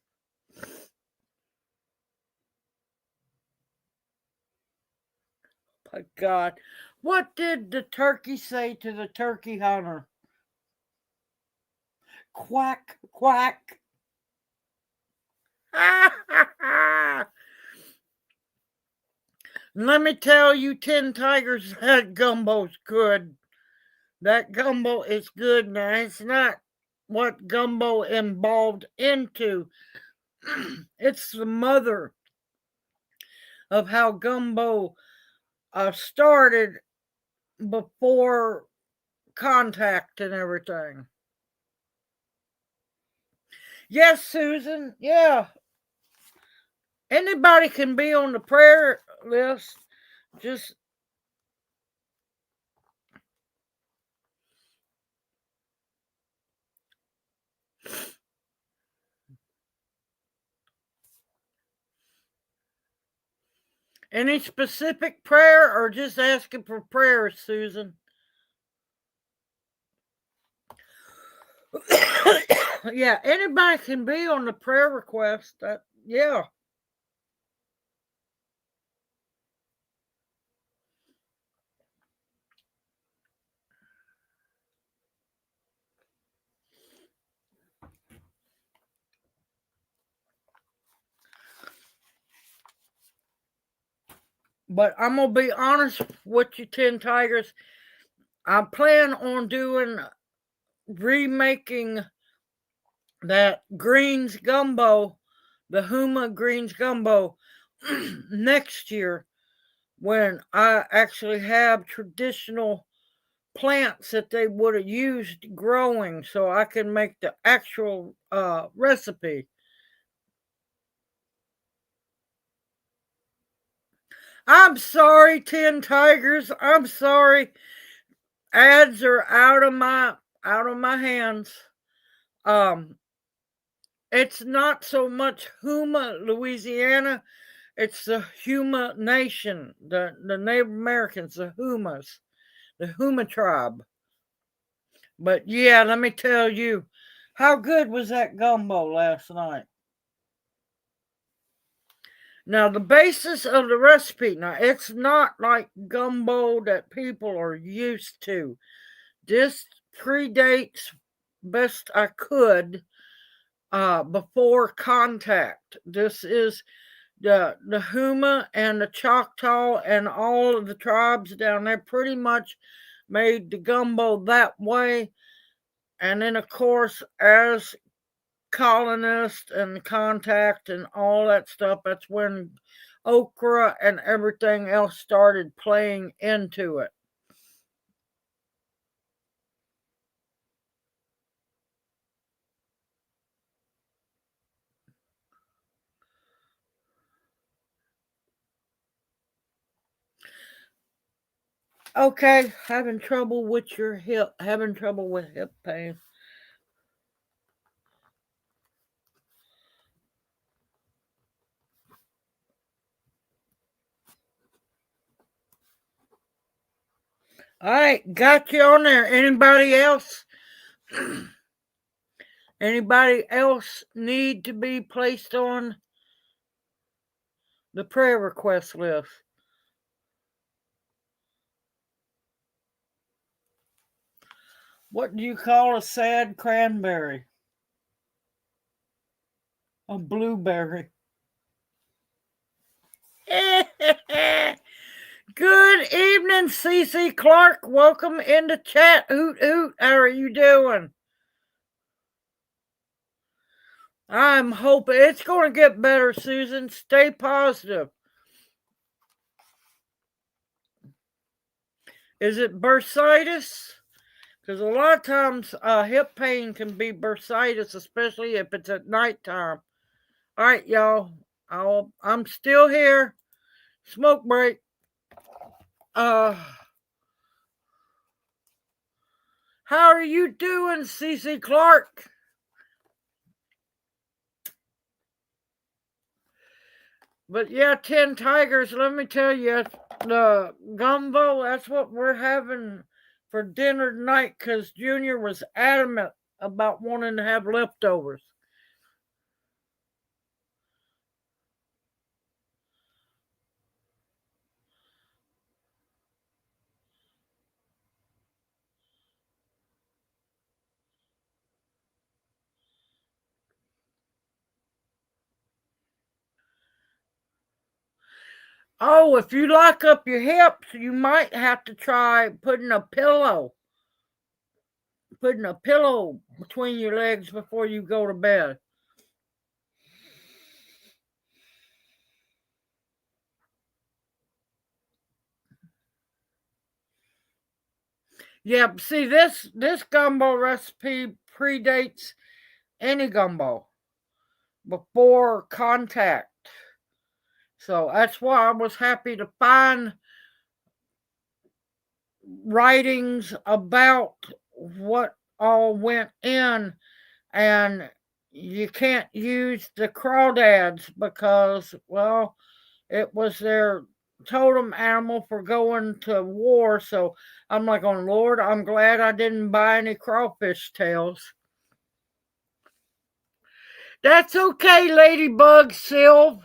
Speaker 1: My God. What did the turkey say to the turkey hunter? Quack, quack. Let me tell you, 10 Tigers, that gumbo's good. That gumbo is good. Now, it's not what gumbo evolved into, it's the mother of how gumbo started before contact and everything. Yes, Susan. Yeah. Anybody can be on the prayer list. Just Any specific prayer or just asking for prayers, Susan? Yeah, anybody can be on the prayer request. Yeah. But I'm gonna be honest with you, 10 Tigers. I plan on remaking that greens gumbo, the Huma greens gumbo, next year when I actually have traditional plants that they would have used growing so I can make the actual recipe. I'm sorry, 10 Tigers. I'm sorry. Ads are out of my hands. Um it's not so much Huma, Louisiana. It's the Huma Nation, the Native Americans, the Huma tribe. But yeah, let me tell you, how good was that gumbo last night? Now, the basis of the recipe, now it's not like gumbo that people are used to. This predates best I could before contact. This is the Huma and the Choctaw and all of the tribes down there pretty much made the gumbo that way. And then, of course, as colonists and contact and all that stuff, that's when okra and everything else started playing into it. Okay, having trouble with your hip, having trouble with hip pain. All right, got you on there. Anybody else? Anybody else need to be placed on the prayer request list? What do you call a sad cranberry? A blueberry. Good evening, CC Clark. Welcome into chat. Hoot hoot. How are you doing? I'm hoping it's going to get better, Susan. Stay positive. Is it bursitis? Because a lot of times hip pain can be bursitis, especially if it's at nighttime. All right, y'all. I'm still here. Smoke break. Uh, how are you doing, CC Clark? But yeah, 10 Tigers, let me tell you, the gumbo, that's what we're having for dinner tonight because Junior was adamant about wanting to have leftovers. Oh, if you lock up your hips, you might have to try putting a pillow between your legs before you go to bed. Yeah, see this gumbo recipe predates any gumbo before contact. So that's why I was happy to find writings about what all went in, and you can't use the crawdads because, well, it was their totem animal for going to war. So I'm like, oh Lord, I'm glad I didn't buy any crawfish tails. That's okay, Ladybug Sylv.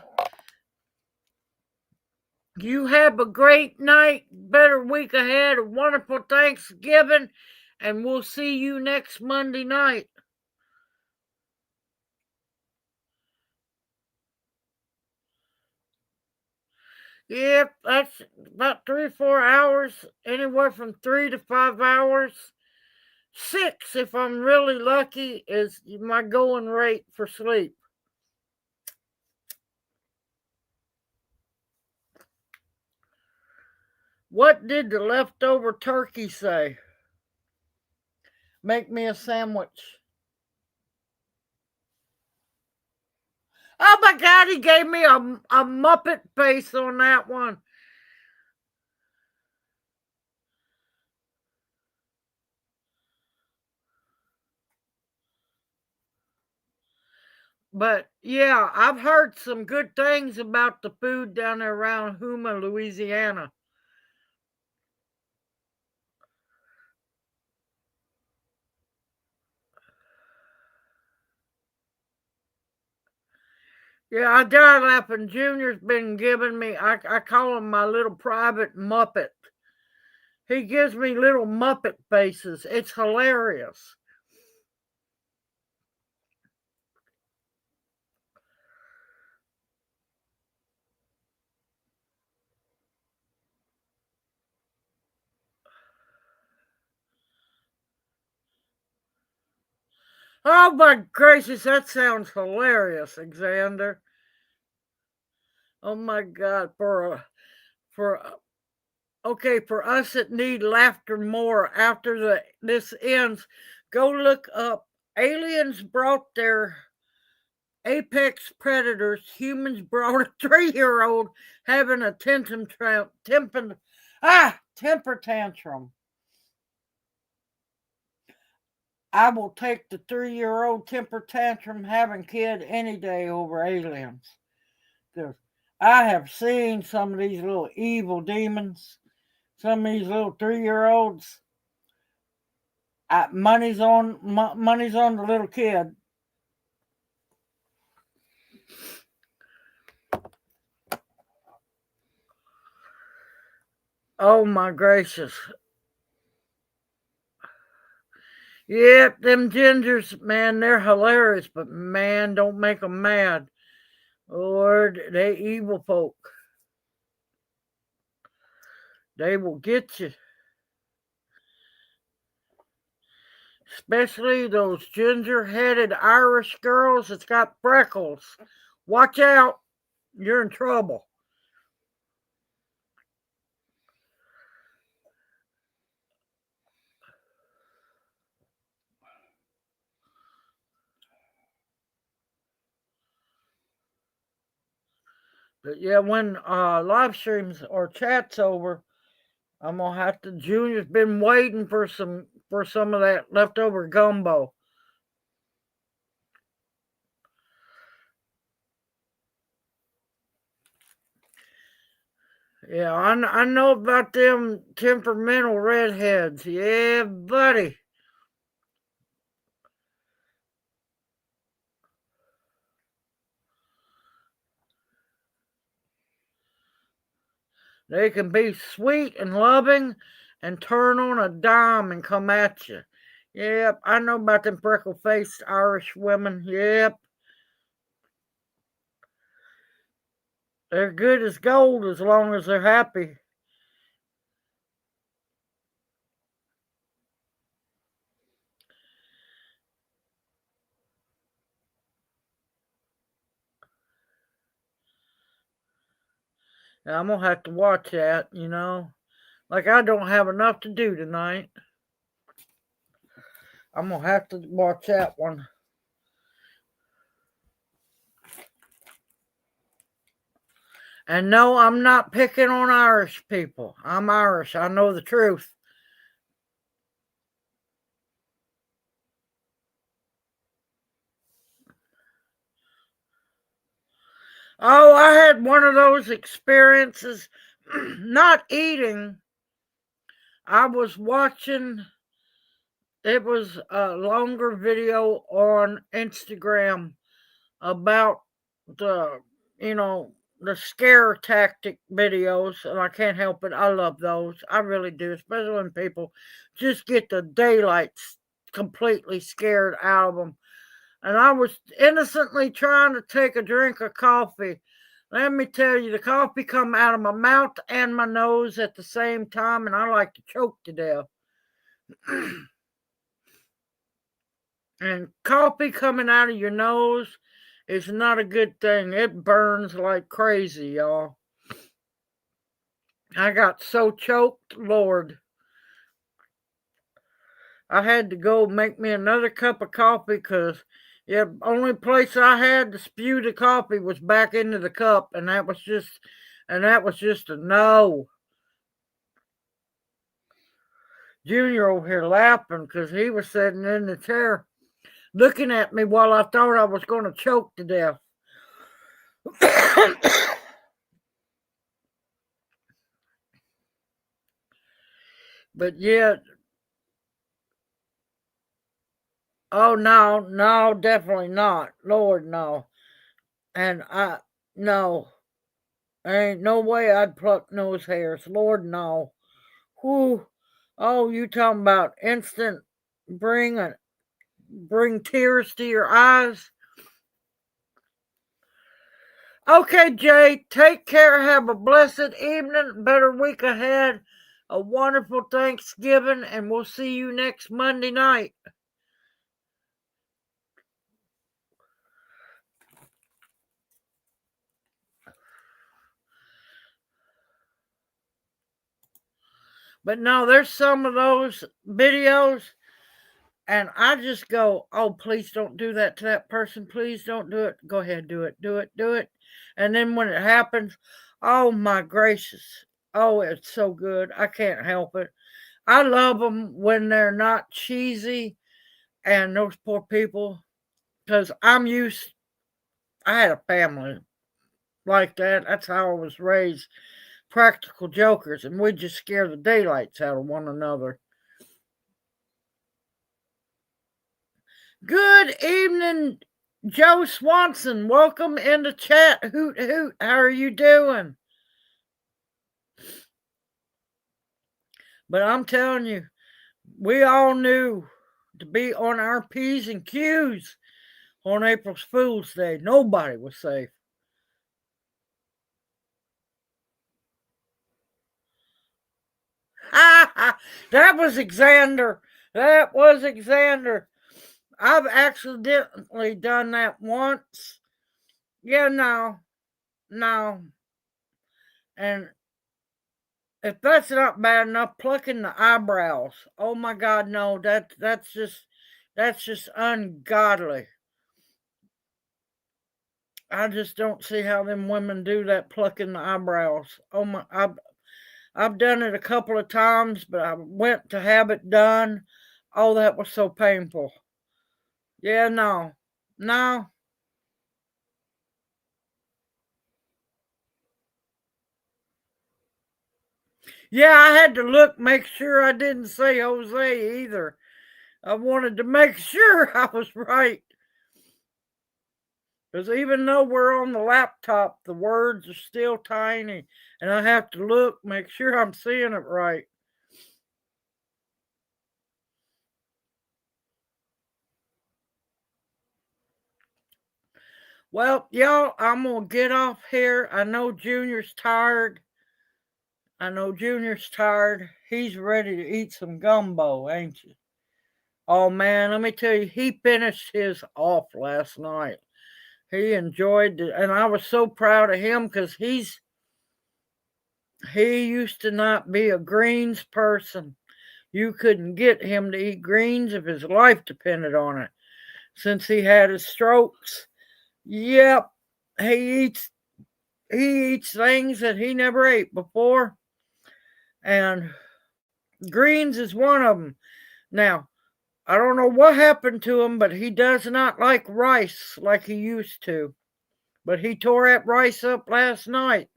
Speaker 1: You have a great night, better week ahead, a wonderful Thanksgiving, and we'll see you next Monday night. Yep, that's about 3 or 4 hours, anywhere from 3 to 5 hours. 6, if I'm really lucky, is my going rate for sleep. What did the leftover turkey say? Make me a sandwich. Oh my God, he gave me a Muppet face on that one. But yeah, I've heard some good things about the food down there around Houma, Louisiana. Yeah, I died laughing. Junior's been giving me, I call him my little private Muppet. He gives me little Muppet faces. It's hilarious. Oh my gracious, that sounds hilarious, Xander. Oh my God, okay, for us that need laughter more after this ends, go look up. Aliens brought their apex predators. Humans brought a 3-year-old having a temper tantrum. I will take the 3-year-old temper tantrum having kid any day over aliens. Because I have seen some of these little evil demons, some of these little 3-year-olds. Money's on the little kid. Oh my gracious. Yep, them gingers, man, they're hilarious, but man, don't make them mad. Lord, they evil folk. They will get you. Especially those ginger-headed Irish girls that's got freckles. Watch out, you're in trouble. But yeah, when live streams or chats over, I'm gonna have to. Junior's been waiting for some of that leftover gumbo. Yeah, I know about them temperamental redheads. Yeah, buddy. They can be sweet and loving and turn on a dime and come at you. Yep, I know about them freckle faced Irish women. Yep, they're good as gold as long as they're happy. Now, I'm gonna have to watch that. Like I don't have enough to do tonight. I'm gonna have to watch that one. And no, I'm not picking on Irish people. I'm Irish. I know the truth. Oh, I had one of those experiences not eating. I was watching, it was a longer video on Instagram about the, you know, the scare tactic videos, and I can't help it. I love those. I really do, especially when people just get the daylight completely scared out of them. And I was innocently trying to take a drink of coffee. Let me tell you, the coffee come out of my mouth and my nose at the same time, and I like to choke to death. And coffee coming out of your nose is not a good thing. It burns like crazy, y'all. I got so choked, Lord. I had to go make me another cup of coffee because the only place I had to spew the coffee was back into the cup, and that was just a no. Junior over here laughing because he was sitting in the chair looking at me while I thought I was going to choke to death. But yeah, oh no, definitely not. Lord, no. And no, there ain't no way I'd pluck nose hairs. Lord, no. Whew. Oh, you talking about instant bring tears to your eyes? Okay, Jay, take care. Have a blessed evening, better week ahead, a wonderful Thanksgiving, and we'll see you next Monday night. But no, there's some of those videos, and I just go, oh, please don't do that to that person. Please don't do it. Go ahead, do it, do it, do it. And then when it happens, oh my gracious. Oh, it's so good. I can't help it. I love them when they're not cheesy, and those poor people, because I had a family like that. That's how I was raised. Practical jokers, and we just scare the daylights out of one another. Good evening, Joe Swanson. Welcome in the chat. Hoot hoot. How are you doing? But I'm telling you, we all knew to be on our P's and Q's on April Fool's Day. Nobody was safe. That was Xander. That was Xander. I've accidentally done that once. Yeah, no. And if that's not bad enough, plucking the eyebrows. Oh my God, no. That's just ungodly. I just don't see how them women do that, plucking the eyebrows. Oh my, I've done it a couple of times, but I went to have it done. Oh, that was so painful. Yeah, no. Yeah, I had to look, make sure I didn't say Jose either. I wanted to make sure I was right. Because even though we're on the laptop, the words are still tiny, and I have to look, make sure I'm seeing it right. Well, y'all, I'm going to get off here. I know Junior's tired. He's ready to eat some gumbo, ain't you? Oh, man, let me tell you, he finished his off last night. He enjoyed it, and I was so proud of him because he used to not be a greens person. You couldn't get him to eat greens if his life depended on it. Since he had his strokes, yep, he eats things that he never ate before, and greens is one of them. Now, I don't know what happened to him, but he does not like rice like he used to. But he tore that rice up last night.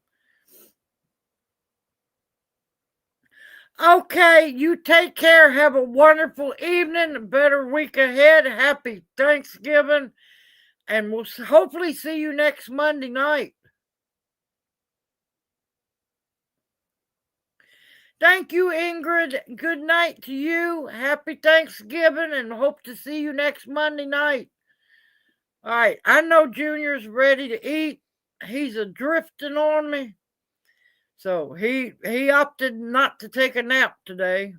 Speaker 1: Okay, you take care. Have a wonderful evening, a better week ahead. Happy Thanksgiving. And we'll hopefully see you next Monday night. Thank you, Ingrid. Good night to you. Happy Thanksgiving and hope to see you next Monday night. All right, I know Junior's ready to eat. He's a drifting on me. So he opted not to take a nap today.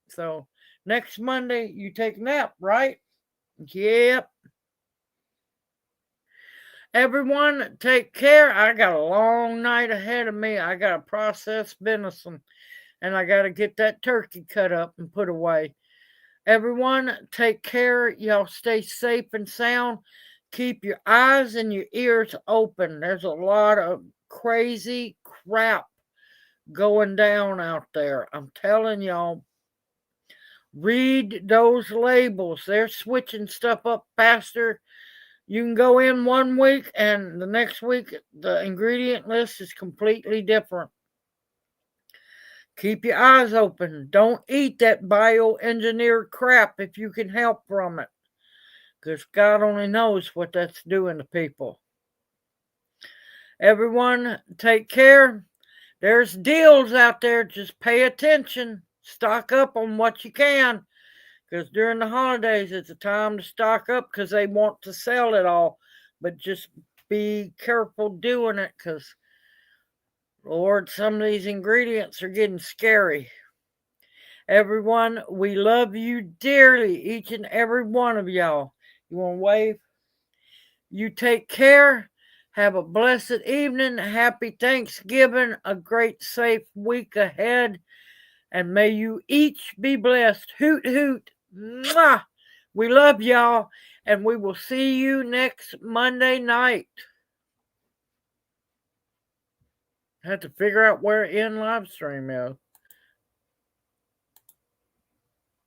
Speaker 1: So next Monday you take a nap, right? Yep. Everyone, take care. I got a long night ahead of me. I got to process venison and I got to get that turkey cut up and put away. Everyone, take care. Y'all stay safe and sound. Keep your eyes and your ears open. There's a lot of crazy crap going down out there. I'm telling y'all, read those labels. They're switching stuff up faster. You can go in one week and the next week the ingredient list is completely different. Keep your eyes open. Don't eat that bioengineered crap if you can help from it, because God only knows what that's doing to people. Everyone, take care. There's deals out there. Just pay attention. Stock up on what you can, because during the holidays, it's a time to stock up because they want to sell it all. But just be careful doing it because, Lord, some of these ingredients are getting scary. Everyone, we love you dearly, each and every one of y'all. You want to wave? You take care. Have a blessed evening. Happy Thanksgiving. A great, safe week ahead. And may you each be blessed. Hoot, hoot. Mwah. We love y'all. And we will see you next Monday night. I have to figure out where in live stream is.